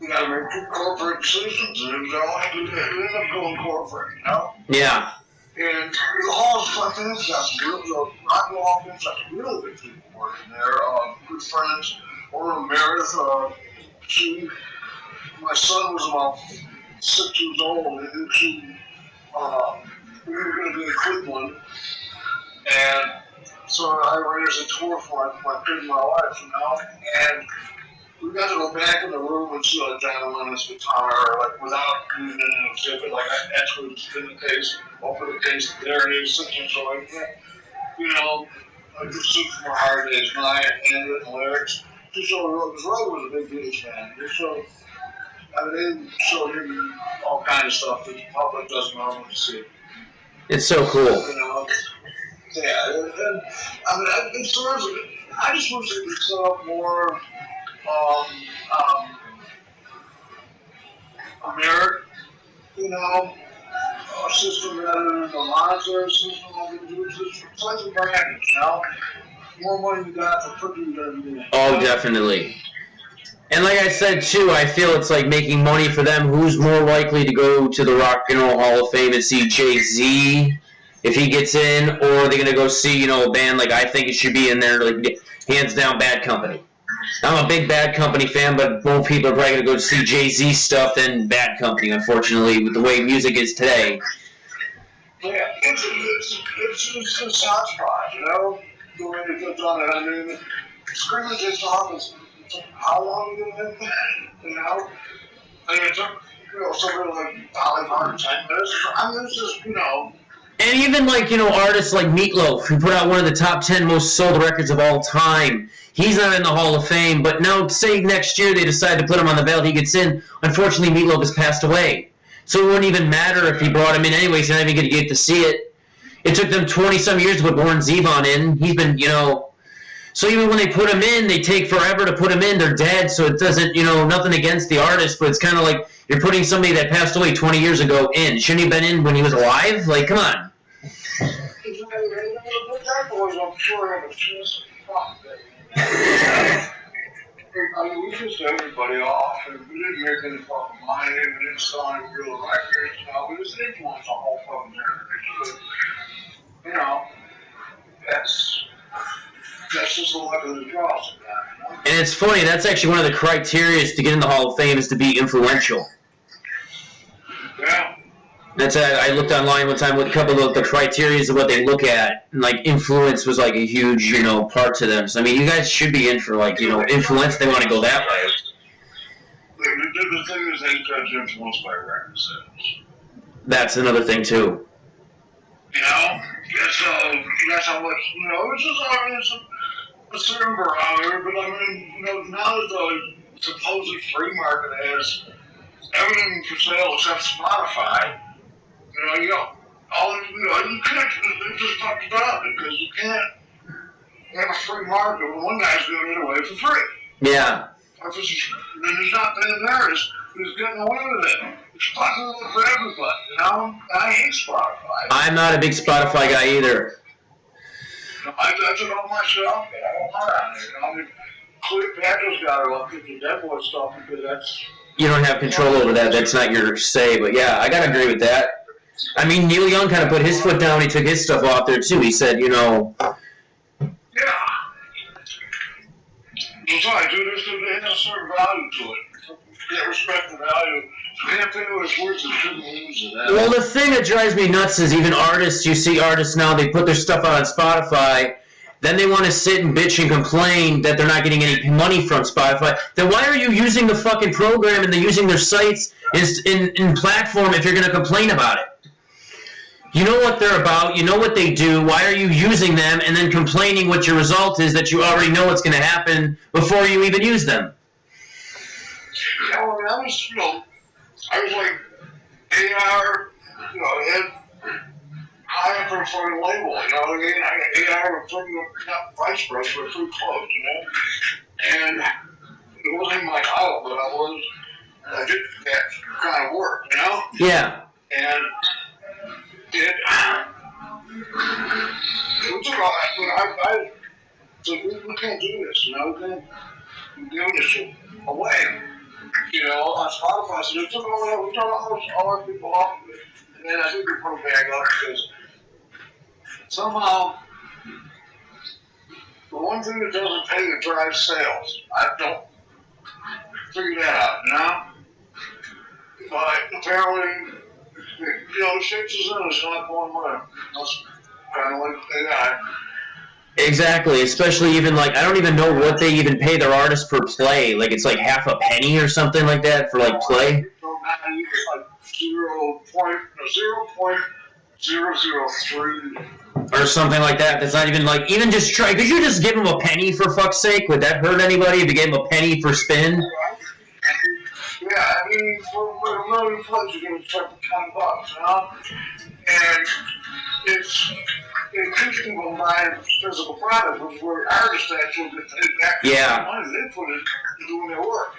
S2: to make corporate decisions, and you end up going corporate, you know?
S1: Yeah.
S2: And the halls like this, got some real, rock and roll things, got some really good people working there, good friends. Or Meredith, my son was about 6 years old, and we were going to be in Cleveland, and so I arranged a tour for my kid and my wife, you know, and we got to go back in the room and see like John Lennon's guitar, like without using an exhibit, like I actually in the case, open the case, there it is, sitting so like that, you know, I could see from a Hard Day's Night, handwritten lyrics. Just so his brother was a big blues fan. Just so, I mean, they showed him all kinds of stuff that the public doesn't normally see.
S1: It's so cool.
S2: You know, yeah, and I mean, it serves. I just wish they could set up more a merit, you know, a system rather than a monetary system. It's like a brand, you know. More money you got, the quicker you're going to be in.
S1: Oh, definitely. And like I said, too, I feel it's like making money for them. Who's more likely to go to the Rock and Roll Hall of Fame and see Jay-Z if he gets in, or are they going to go see, you know, a band like I think it should be in there, like hands down Bad Company. I'm a big Bad Company fan, but more people are probably going to go see Jay-Z stuff than Bad Company, unfortunately, with the way music is today.
S2: Yeah, it's a soft spot, you know? The way they put on it, I mean, screaming this song is how long you been in? You know? I mean, it took, you know, something like Dolly Parton 10 minutes. I mean, it's just, you know.
S1: And even like, you know, artists like Meatloaf, who put out one of the top 10 most sold records of all time. He's not in the Hall of Fame, but now, say next year they decide to put him on the ballot, he gets in. Unfortunately, Meatloaf has passed away. So it wouldn't even matter if he brought him in anyways, he's not even going to get to see it. It took them 20-some years to put Warren Zevon in. He's been, so even when they put him in, they take forever to put him in. They're dead, so it doesn't, nothing against the artist, but it's kind of like you're putting somebody that passed away 20 years ago in. Shouldn't he have been in when he was alive? Like, come on.
S2: We pissed everybody off, and we didn't make any fucking money, and we didn't sell any real records. We just influenced the whole fucking generation. That's just the luck of the draw sometimes.
S1: And it's funny, that's actually one of the criteria to get in the Hall of Fame is to be influential.
S2: Yeah.
S1: That's I looked online one time with a couple of the criteria of what they look at, and like influence was like a huge, part to them. So I mean, you guys should be in for like, influence. They want to go that way.
S2: The thing is, they judge influenced by record sales.
S1: That's another thing too.
S2: So that's how much. It's a certain barometer, but now that the supposed free market has everything for sale except Spotify. You can't just talk about it because you can't have a free market when one guy's doing it away for free.
S1: Yeah.
S2: Then he's not paying theirs, he's getting away with it. It's fucking for everybody, I hate Spotify.
S1: I'm not a big Spotify guy either.
S2: I judge it on myself, but I don't want it on there. Cleopatra's got her up with the Deadboys stuff because that's...
S1: You don't have control over that. That's not your say, but yeah, I gotta agree with that. I mean, Neil Young kind of put his foot down. He took his stuff off there too. He said,
S2: Yeah. Besides, it has a certain value to it. You can't respect the value. You can't pay what it's worth. You shouldn't use it.
S1: Well, the thing that drives me nuts is even artists. You see artists now, they put their stuff out on Spotify. Then they want to sit and bitch and complain that they're not getting any money from Spotify. Then why are you using the fucking program and they're using their sites in platform if you're going to complain about it? You know what they're about. You know what they do. Why are you using them and then complaining what your result is that you already know what's going to happen before you even use them?
S2: Yeah, well, I was like AR, high up in front of the label, AR was putting up vice press for free clothes, and it wasn't my title, but I did that kind of work,
S1: Yeah.
S2: And it took all that, I said, we can't do this, we can't give this shit away. On Spotify, so they took all that, we took all our people off of it. And then I think we put it back up because somehow the one thing that doesn't pay to drive sales, I don't figure that out, But apparently, the shapes is in, it's not going well. That's kind of like the guy.
S1: Exactly, especially even I don't even know what they even pay their artists per play. Like it's like half a penny or something like that for play.
S2: It's like 0.003
S1: or something like that. That's not even even just try. Could you just give them a penny for fuck's sake? Would that hurt anybody if you gave them a penny for spin?
S2: Yeah, for a million plays, you're going to check the $10, And it keeps people from buying physical product, which is where artists actually get paid back for the money they put into doing their work,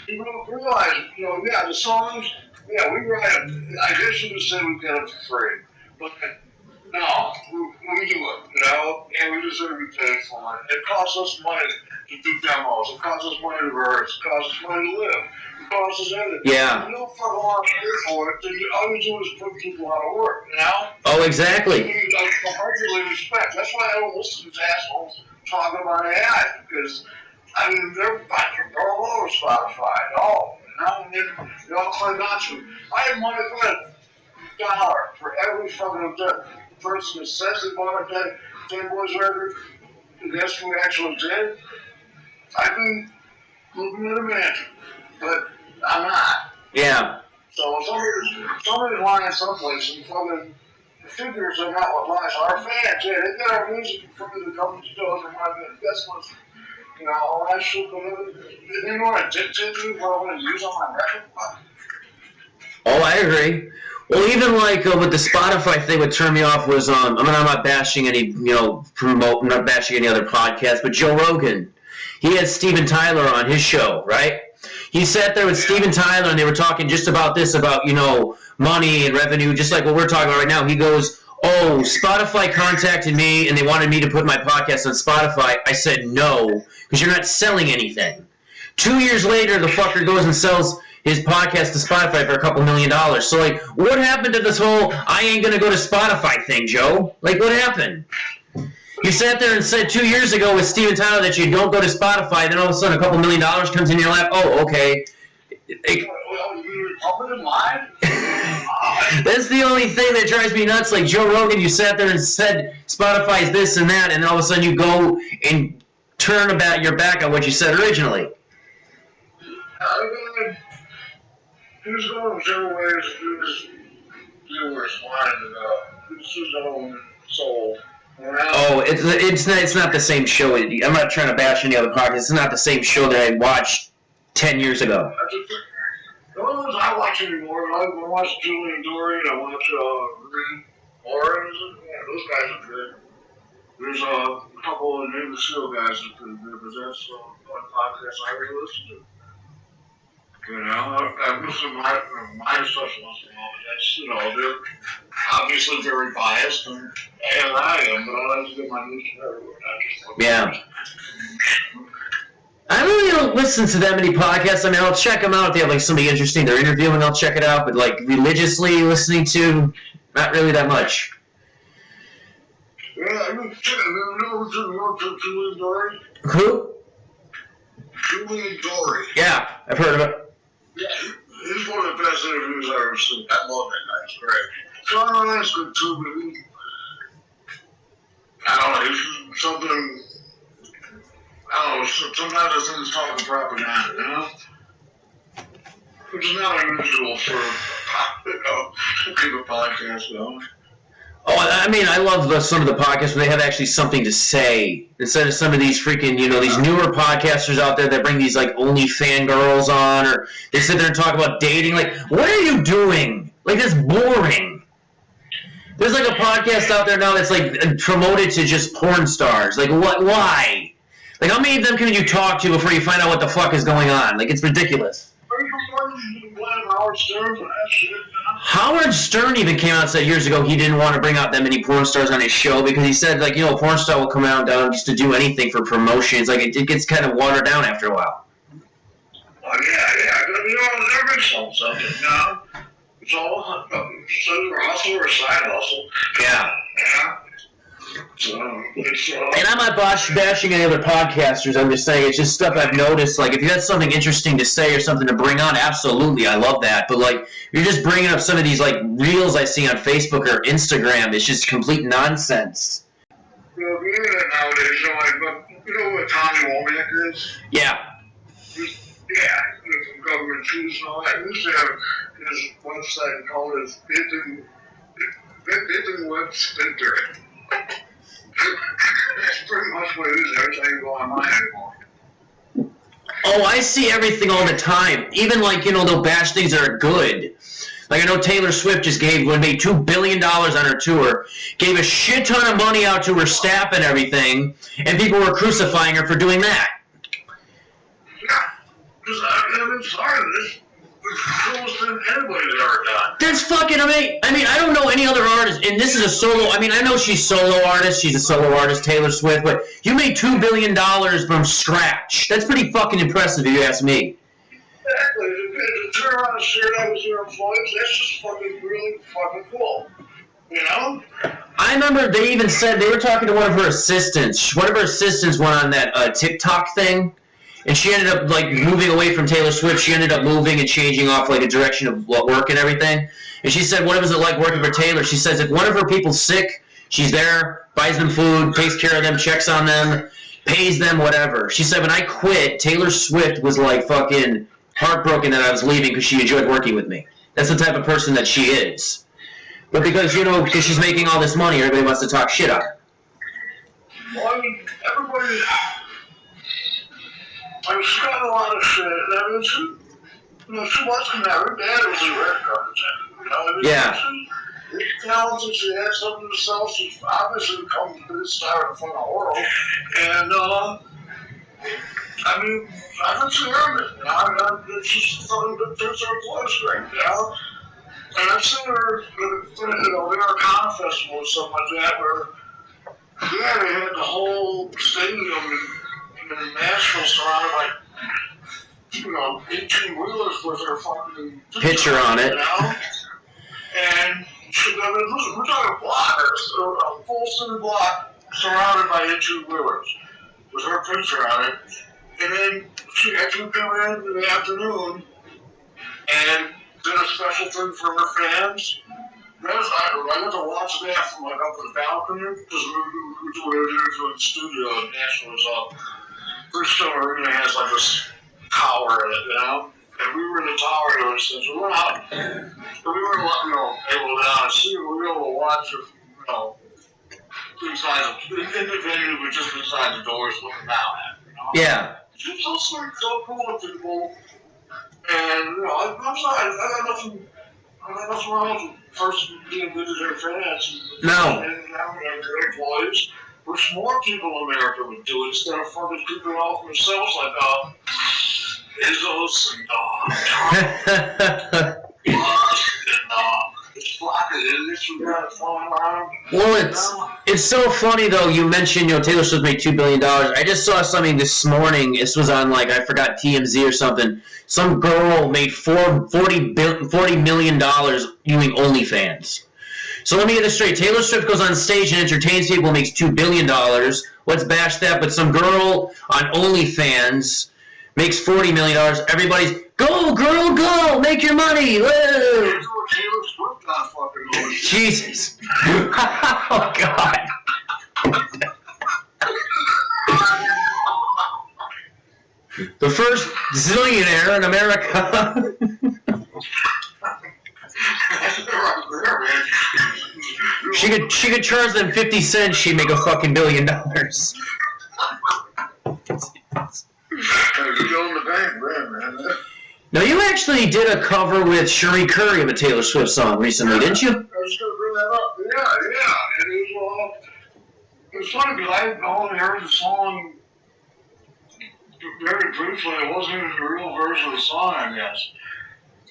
S2: People don't realize, the songs, we write them. I guess you could say we get them for free. But no, we do it, and we deserve to be paid for it. It costs us money to do demos. It costs us money to rehearse. It costs us money to live. It costs us everything.
S1: Yeah.
S2: If you don't fucking want to pay for it, then all you do is put people out of work,
S1: Oh, exactly.
S2: I hardly respect. That's why I don't listen to these assholes talking about AI, because, they're all over Spotify at all, and they all claim not to. I have money for $1 for every fucking person that says they bought a Deadboys record, and that's who actually did. I've been living in a mansion, but I'm not.
S1: Yeah.
S2: So somebody's lying someplace, and fucking the figures are not what lies. Our fans, they got our music from the government stores and my investments, all that shit. They know what I dictate to you, what I want to use on my record.
S1: Oh, I agree. Well, even like with the Spotify thing, what turned me off was I'm not bashing any I'm not bashing any other podcast, but Joe Rogan, he had Steven Tyler on his show, right? He sat there with Steven Tyler and they were talking just about this, about money and revenue, just like what we're talking about right now. He goes, "Oh, Spotify contacted me and they wanted me to put my podcast on Spotify." I said no, because you're not selling anything. 2 years later, the fucker goes and sells his podcast to Spotify for $2 million. So, like, what happened to this whole I ain't going to go to Spotify thing, Joe? Like, what happened? You sat there and said 2 years ago with Steven Tyler that you don't go to Spotify, then all of a sudden $2 million comes in your lap. Oh, okay. That's the only thing that drives me nuts. Like, Joe Rogan, you sat there and said Spotify is this and that, and then all of a sudden you go and turn about your back on what you said originally.
S2: He's going whichever way his viewers want to go. It's his own soul.
S1: Oh, it's not the same show. I'm not trying to bash any other podcast. It's not the same show that I watched 10 years ago.
S2: The only ones I watch anymore, I watch Julie and Dory, and I watch Reed Warren. Those guys are good. There's a couple of Name the Seal guys that are pretty good, but that's one podcast I really listen to. I listen to my stuff once in a while, but that's, they're obviously very biased, and I am, but I like to get my news from everywhere.
S1: Yeah. I really don't listen to that many podcasts. I mean, I'll check them out if they have like somebody interesting they're interviewing. I'll check it out, but like religiously listening to, not really that much.
S2: Yeah, I mean, Julie and Dory.
S1: Who?
S2: Julie and Dory.
S1: Yeah, I've heard of it.
S2: Yeah, he's one of the best interviews I've ever seen. I love that guy. It's great. John Ryan's good too, but I don't know, he's something. I don't know, sometimes I think he's talking propaganda, which is not unusual for to keep a podcast going.
S1: Oh, I mean, I love some of the podcasts where they have actually something to say instead of some of these freaking, these newer podcasters out there that bring these like only fangirls on, or they sit there and talk about dating. Like, what are you doing? Like, that's boring. There's like a podcast out there now that's like promoted to just porn stars. Like, what? Why? Like, how many of them can you talk to before you find out what the fuck is going on? Like, it's ridiculous. Howard Stern even came out and said years ago he didn't want to bring out that many porn stars on his show because he said, like, a porn star will come out down just to do anything for promotions. Like, it gets kind of watered down after a while.
S2: Oh, yeah. Everybody's something, It's all a hustle or a side hustle.
S1: Yeah.
S2: Yeah.
S1: And I'm not bashing any other podcasters. I'm just saying it's just stuff I've noticed. Like, if you had something interesting to say or something to bring on, absolutely, I love that. But, like, you're just bringing up some of these, like, reels I see on Facebook or Instagram. It's just complete nonsense.
S2: The internet nowadays, what Tommy Womack is?
S1: Yeah.
S2: Yeah, from government shoes and all that. He used to have his website called his Bitten Web Spinter. That's pretty much what it is every time you go online anymore.
S1: Oh, I see everything all the time. Even like, they'll bash things that are good. Like, I know Taylor Swift just made $2 billion on her tour, gave a shit ton of money out to her staff and everything, and people were crucifying her for doing that.
S2: Yeah, because I'm sorry, this is the coolest thing anybody's ever done.
S1: That's fucking amazing. I mean, I don't know any other artist, and this is a solo. I mean, I know she's solo artist. She's a solo artist, Taylor Swift, but you made $2 billion from scratch. That's pretty fucking impressive, if you ask me.
S2: Exactly. To turn around and share that with your employees, that's just fucking really fucking cool. I
S1: remember they even said, they were talking to one of her assistants. One of her assistants went on that TikTok thing. And she ended up, like, moving away from Taylor Swift. She ended up moving and changing off, like, a direction of work and everything. And she said, what was it like working for Taylor? She says, if one of her people's sick, she's there, buys them food, takes care of them, checks on them, pays them, whatever. She said, when I quit, Taylor Swift was, like, fucking heartbroken that I was leaving because she enjoyed working with me. That's the type of person that she is. But because, because she's making all this money, everybody wants to talk shit on her.
S2: Well, I mean, everybody... she's got a lot of shit. I mean, she was married. Her dad was a record architect. know? I mean,
S1: Yeah.
S2: It's talented. She had something to sell. She's obviously come to this side of the fucking world. And, I mean, I think she earned it. You know? She's fucking good picture of blood strength, you know? And I've seen her, you know, there are con festivals, something like that, where, yeah, they had the whole stadium in Nashville surrounded by, you know, 18-wheelers with her fucking
S1: Picture on it.
S2: You know? And I mean, listen, we're talking a block, a full city block surrounded by 18-wheelers with her picture on it. And then she actually came in the afternoon and did a special thing for her fans. I got to watch that from like up in the balcony because we were doing the studio in Nashville. Bridgestone Arena has like this tower in it, you know? And we were in the tower doing stuff. So we went out, but we weren't, you know, able to go down and see it. We were able to watch it, you know, inside in the venue, but just inside the doors looking down at it, you know?
S1: Yeah.
S2: She's so sweet, so cool with people. And, you know, I'm sorry, I got nothing wrong with first being good to their fans.
S1: No.
S2: And their employees. Which more people in America would do instead of fucking keeping it all for themselves like Izos and it's blocking it. We got it flying around.
S1: Well, it's so funny though. You mentioned, you know, Taylor Swift made $2 billion. I just saw something this morning. This was on like I forgot TMZ or something. Some girl made $40 million doing OnlyFans. So let me get this straight. Taylor Swift goes on stage and entertains people, makes $2 billion. Let's bash that. But some girl on OnlyFans makes $40 million. Everybody's, go, girl, go, make your money. Woo! Jesus. Oh, God. The first zillionaire in America. She could charge them 50 cents. She'd make a fucking $1 billion. Now you actually did a cover with Cherie Curry of a Taylor Swift song recently, didn't you?
S2: I was going to bring that up. Yeah. It was funny because I only heard the song very briefly. It wasn't even the real version of the song, I guess.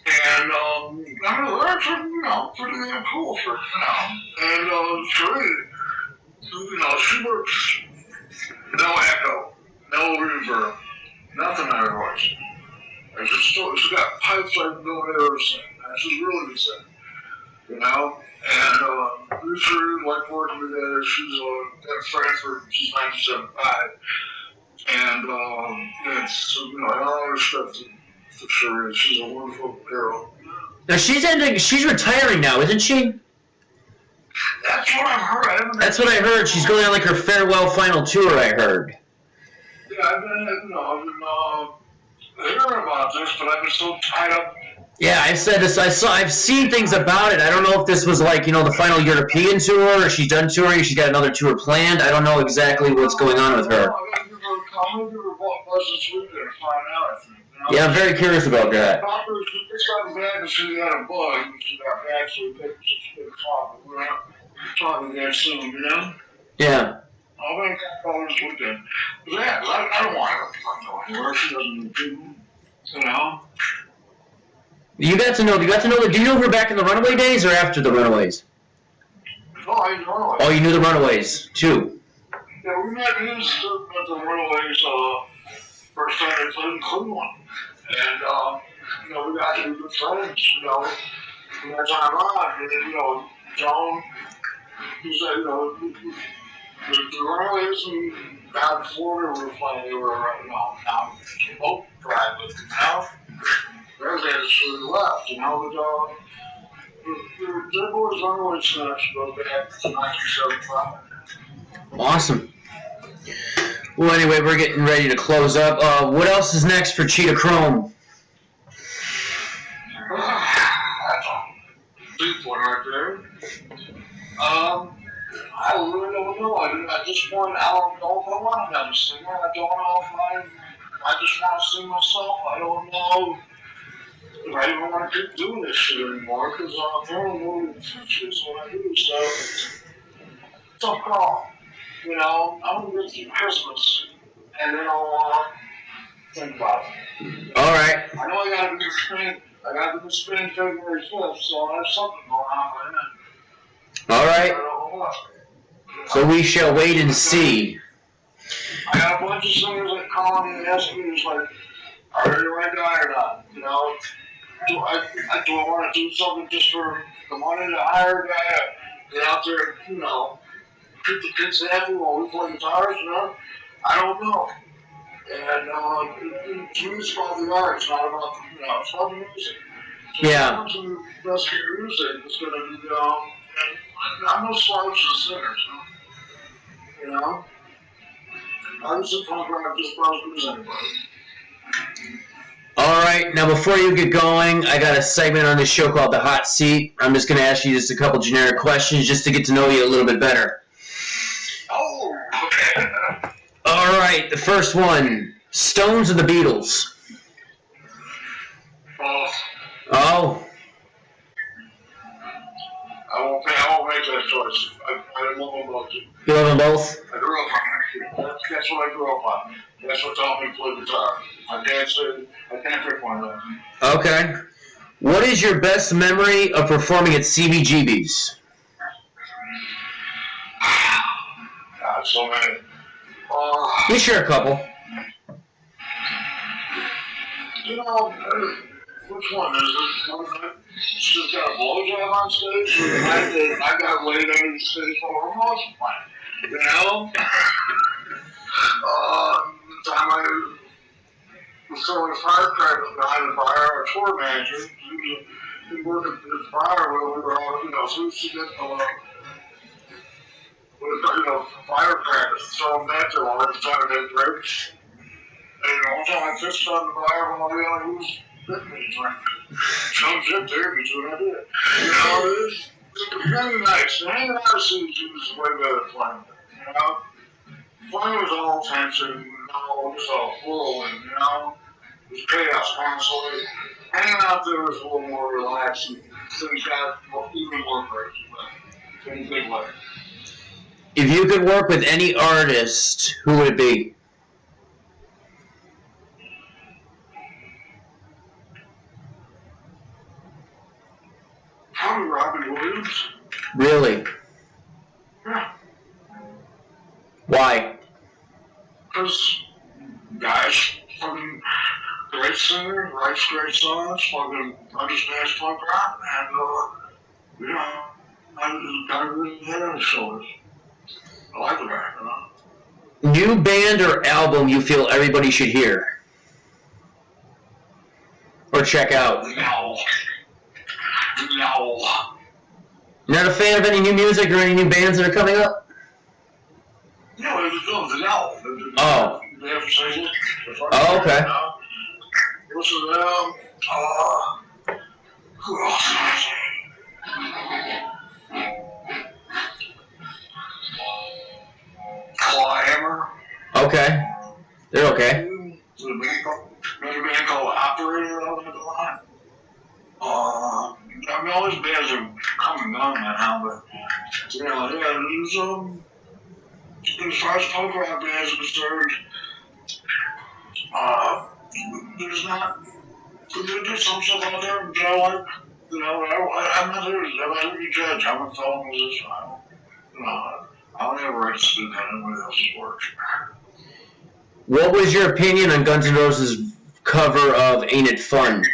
S2: And, I mean, the lyrics are, you know, pretty damn cool for, you know. And, Cherie, you know, she works no echo, no reverb, nothing on her voice. And she's got pipes like no one ever seen. And she's really good singer, you know. And, we sure like working together. She's at Frankfurt, she's 1975. And, it's, you know, I don't respect it. For sure, she's a wonderful girl.
S1: Now she's retiring now, isn't she?
S2: That's what I've heard.
S1: That's what I heard. She's going on like her farewell final tour, I heard.
S2: Yeah, I've been hearing about this, but I've been so tied up.
S1: Yeah, I said this. I've seen things about it. I don't know if this was like, you know, the final European tour, or she's done touring, she's got another tour planned. I don't know exactly what's going on with her.
S2: I'm going to give her a buzz this weekend to find out, I think.
S1: Yeah, I'm very curious about that.
S2: It's not bad to see that a bug, she got back, so we picked a talk, but we're not talking that soon, you know?
S1: Yeah.
S2: I'll make that call this weekend. Yeah, I don't want her to go anywhere. She doesn't need people, you know?
S1: Do you know her back in the Runaway days or after the Runaways?
S2: Oh, I knew Runaways.
S1: Oh, you knew the Runaways, too.
S2: Yeah, we met at the Runaways, first time I played in Cleveland. And, you know, we got to be good friends, you know, from that time on. And then, you know, Joan, he said, you know, the Runaways and down in Florida were playing, they were, you know, down boat drive with them now. Their guys just left, you know, but, the Deadboys Runaways snatch go back to 1975.
S1: Awesome. Well, anyway, we're getting ready to close up. What else is next for Cheetah Chrome?
S2: That's a big one right there. I really don't know. I just want, I don't know if I want another singer. I don't know if I just want to sing myself. I don't know. I don't want to keep doing this shit anymore because I'm throwing more than shit is what I do. So it's a call. You know, I'm gonna get through Christmas and then I'll think about it.
S1: All right.
S2: I know I gotta do Spain. I gotta do Spain February 5th, so I have something going on by then.
S1: All
S2: I
S1: right.
S2: don't know what.
S1: So we shall wait and see.
S2: I got a bunch of singers that call me and ask me, it's like, are you the right guy or not? You know, do I want to do something just for the money to hire a guy to get out there, you know, keep the kids happy while we play guitars, you know? I don't know. And to me, it's about the art. It's not about the, you know, it's about the music. So
S1: Yeah.
S2: if you best your music, it's going to be, and I'm no slouch to singers, you know? I'm just a punk rock just about as good as anybody.
S1: All right. Now, before you get going, I got a segment on this show called The Hot Seat. I'm just going to ask you just a couple generic questions just to get to know you a little bit better.
S2: Oh, okay.
S1: All right. The first one. Stones or the Beatles? Oh.
S2: I won't make that choice. I love them both.
S1: You love them both?
S2: I grew up on that. That's what I grew up on. That's what taught me to play guitar. I can't pick one of them.
S1: Okay. What is your best memory of performing at CBGB's?
S2: God, so many.
S1: You share a couple.
S2: You know, which one is it? One night she's got a blowjob on stage, or the night that I got laid under the stage for a motion plant. You know? The time I was throwing firecrackers behind the bar, our tour manager, he worked at the bar where we were all, you know, so we used to get, firecrackers, throw them back there while we were trying to make breaks. And one time I fished on the bar while the other was bitten me to drink. Some shit there, but what I did. You know, it was very nice. And hanging out at CBG was way better than playing. You know? Playing was all tension, you know, it was all whirlwind, you know? It was chaos constantly. Hanging out there was a little more relaxed and things got even more crazy, but in a good way.
S1: If you could work with any artist, who would it be?
S2: Probably Robbie Williams.
S1: Really?
S2: Yeah.
S1: Why?
S2: Because guys, fucking great singer, writes great songs, fucking understands punk rock, and, you know, I got a really head on his shoulders. I like the guy, you know.
S1: New band or album you feel everybody should hear? Or check out?
S2: No.
S1: Not a fan of any new music or any new bands that are coming up?
S2: No, it was no.
S1: Oh.
S2: They have to say it.
S1: Oh, okay.
S2: Listen to them. Who else can I say? Climber.
S1: Okay. They're okay.
S2: There's a band called Operator out of the line. I mean, all these bands are coming on now, but as far as punk rock bands are concerned, there's not. There's some stuff out there that I like. You know, I'm not here to judge. I'm a fellow musician. I don't have a right to speak on anybody else's work.
S1: What was your opinion on Guns N' Roses' cover of Ain't It Fun?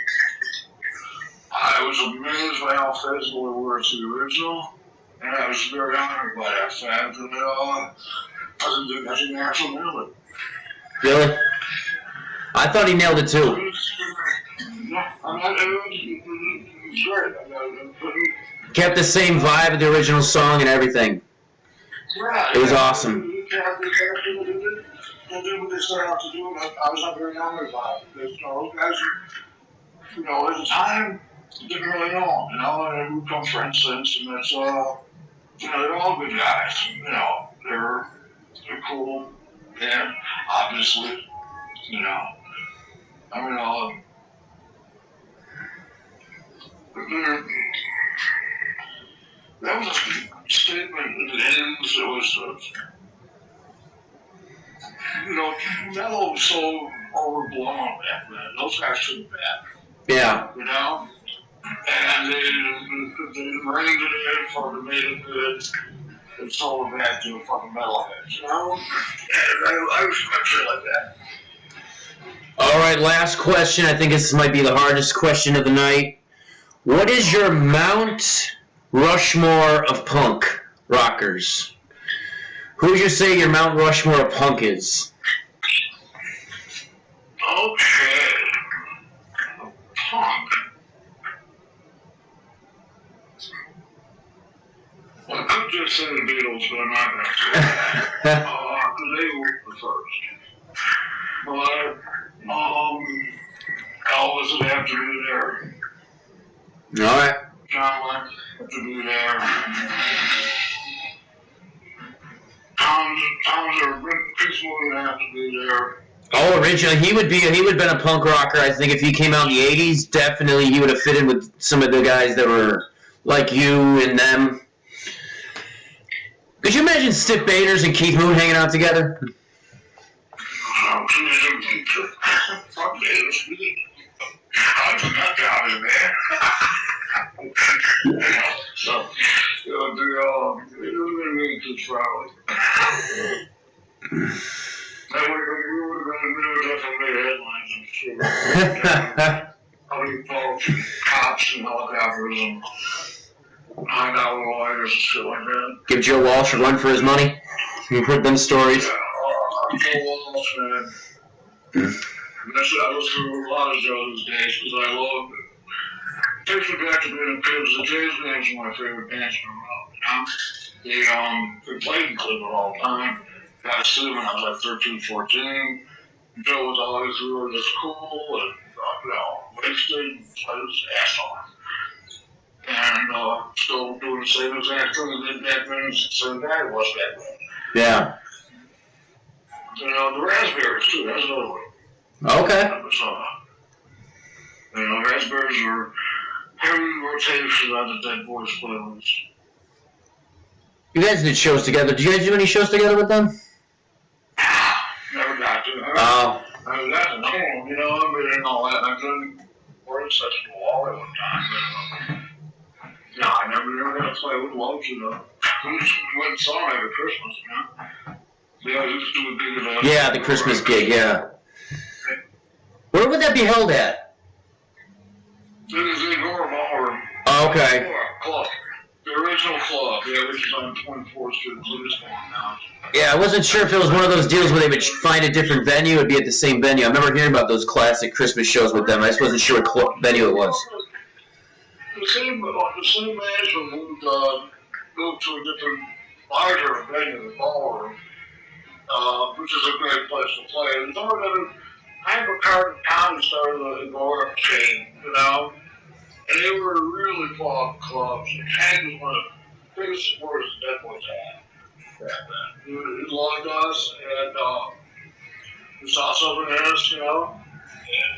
S2: I was amazed by how faithful they were to the original, and I was very honored by that fact. And I think they actually nailed it.
S1: Really? I thought he nailed it too.
S2: Yeah, it's great.
S1: Kept the same vibe of the original song and everything.
S2: Yeah,
S1: it was awesome.
S2: They did what they set out to do, and I was not very honored by it. Because, those guys, at the time, didn't really know, and we've become friends since, and it's, they're all good guys, they're cool, and obviously, That was a statement in the ends. It was, Mello was so overblown back then. Those guys shouldn't bad.
S1: Yeah.
S2: And they reined it in, fucking made it good, and sold it back to the fucking metalheads, And I respect shit like that.
S1: All right, last question. I think this might be the hardest question of the night. What is your Mount Rushmore of punk rockers? Who would you say your Mount Rushmore of punk is?
S2: Okay. Punk. Well, I could just say the Beatles, but I'm not going to. They were the first. But, Elvis would have to be there.
S1: All right.
S2: John Lennon would have to be there. Tom's or Peaceful would have to be there.
S1: Oh, originally he would have been a punk rocker. I think if he came out in the '80s, definitely he would have fit in with some of the guys that were like you and them. Could you imagine Stiff Baders and Keith Moon hanging out together?
S2: Fuck Baders. I took that guy in there. So, it would have been too traveling. We would have definitely made headlines, I'm sure. How many folks, cops and helicopters and hang out with lawyers and shit like that.
S1: Give Joe Walsh a run for his money. You've heard them stories.
S2: Yeah, Joe Walsh, man. I listen to a lot of Joe these days because I love it. Takes me back to being a kid. The Jays bands were my favorite bands growing up, They played in Cleveland all the time. Got to see them when I was like 13, 14. Joe was always really just cool and, wasted and played his ass off. And still doing the same exact thing he did back then as the same guy he was back then.
S1: Yeah.
S2: The Raspberries, too. That's another one.
S1: Okay.
S2: Raspberries were heavy rotation on the Deadboys playlist.
S1: You guys did shows together. Did you guys do any shows together with them?
S2: Never got to.
S1: Oh.
S2: I mean, that's a normal, and all that. I couldn't work such a wall at one time. No, I never got to play with Loach, We just went and saw him every Christmas, Yeah, we used to do a big
S1: Yeah, the Christmas gig, yeah. Where would that be held at?
S2: It was in Gore Ballroom.
S1: Oh, okay.
S2: Club. The original club, which is on 24th Street, Cleveland now.
S1: Yeah, I wasn't sure if it was one of those deals where they would find a different venue. It'd be at the same venue. I remember hearing about those classic Christmas shows with them. I just wasn't sure what venue it was.
S2: The same management moved to a different, larger venue, the Ballroom, which is a great place to play. And some of them, Hank Carter Town started the Gore chain, And they were really quality clubs. And Hank was one of the biggest supporters the Deadboys had back then. He loved us, and we saw something in us, and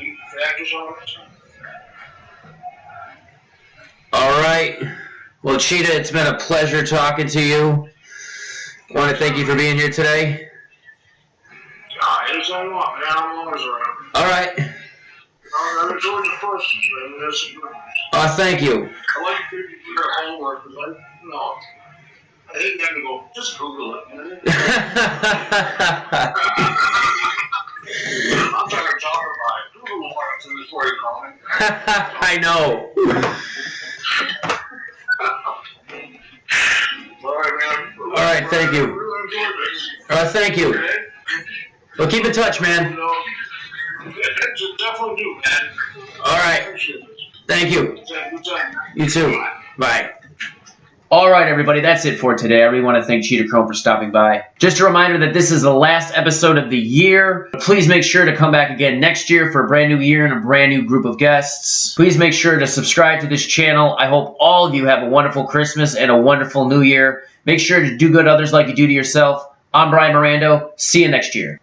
S2: he backed us on it.
S1: All right. Well, Cheetah, it's been a pleasure talking to you. I want to thank you for being here today.
S2: Anytime you want, man. I'm always around.
S1: All right.
S2: I enjoyed the questions, man. That's some good ones.
S1: Thank you.
S2: I like to do your homework because I hate having to go, just Google it, man. I'm trying to talk about it. Google will want to before you call me.
S1: I know.
S2: All right, man.
S1: All right, thank you.
S2: Really enjoyed this.
S1: Thank you.
S2: Okay?
S1: Well, keep in touch, man.
S2: Definitely do, man.
S1: All right.
S2: Appreciate it.
S1: Thank you.
S2: Good time.
S1: You too. Bye. All right, everybody, that's it for today. I really want to thank Cheetah Chrome for stopping by. Just a reminder that this is the last episode of the year. Please make sure to come back again next year for a brand new year and a brand new group of guests. Please make sure to subscribe to this channel. I hope all of you have a wonderful Christmas and a wonderful New Year. Make sure to do good to others like you do to yourself. I'm Bryan Mirando. See you next year.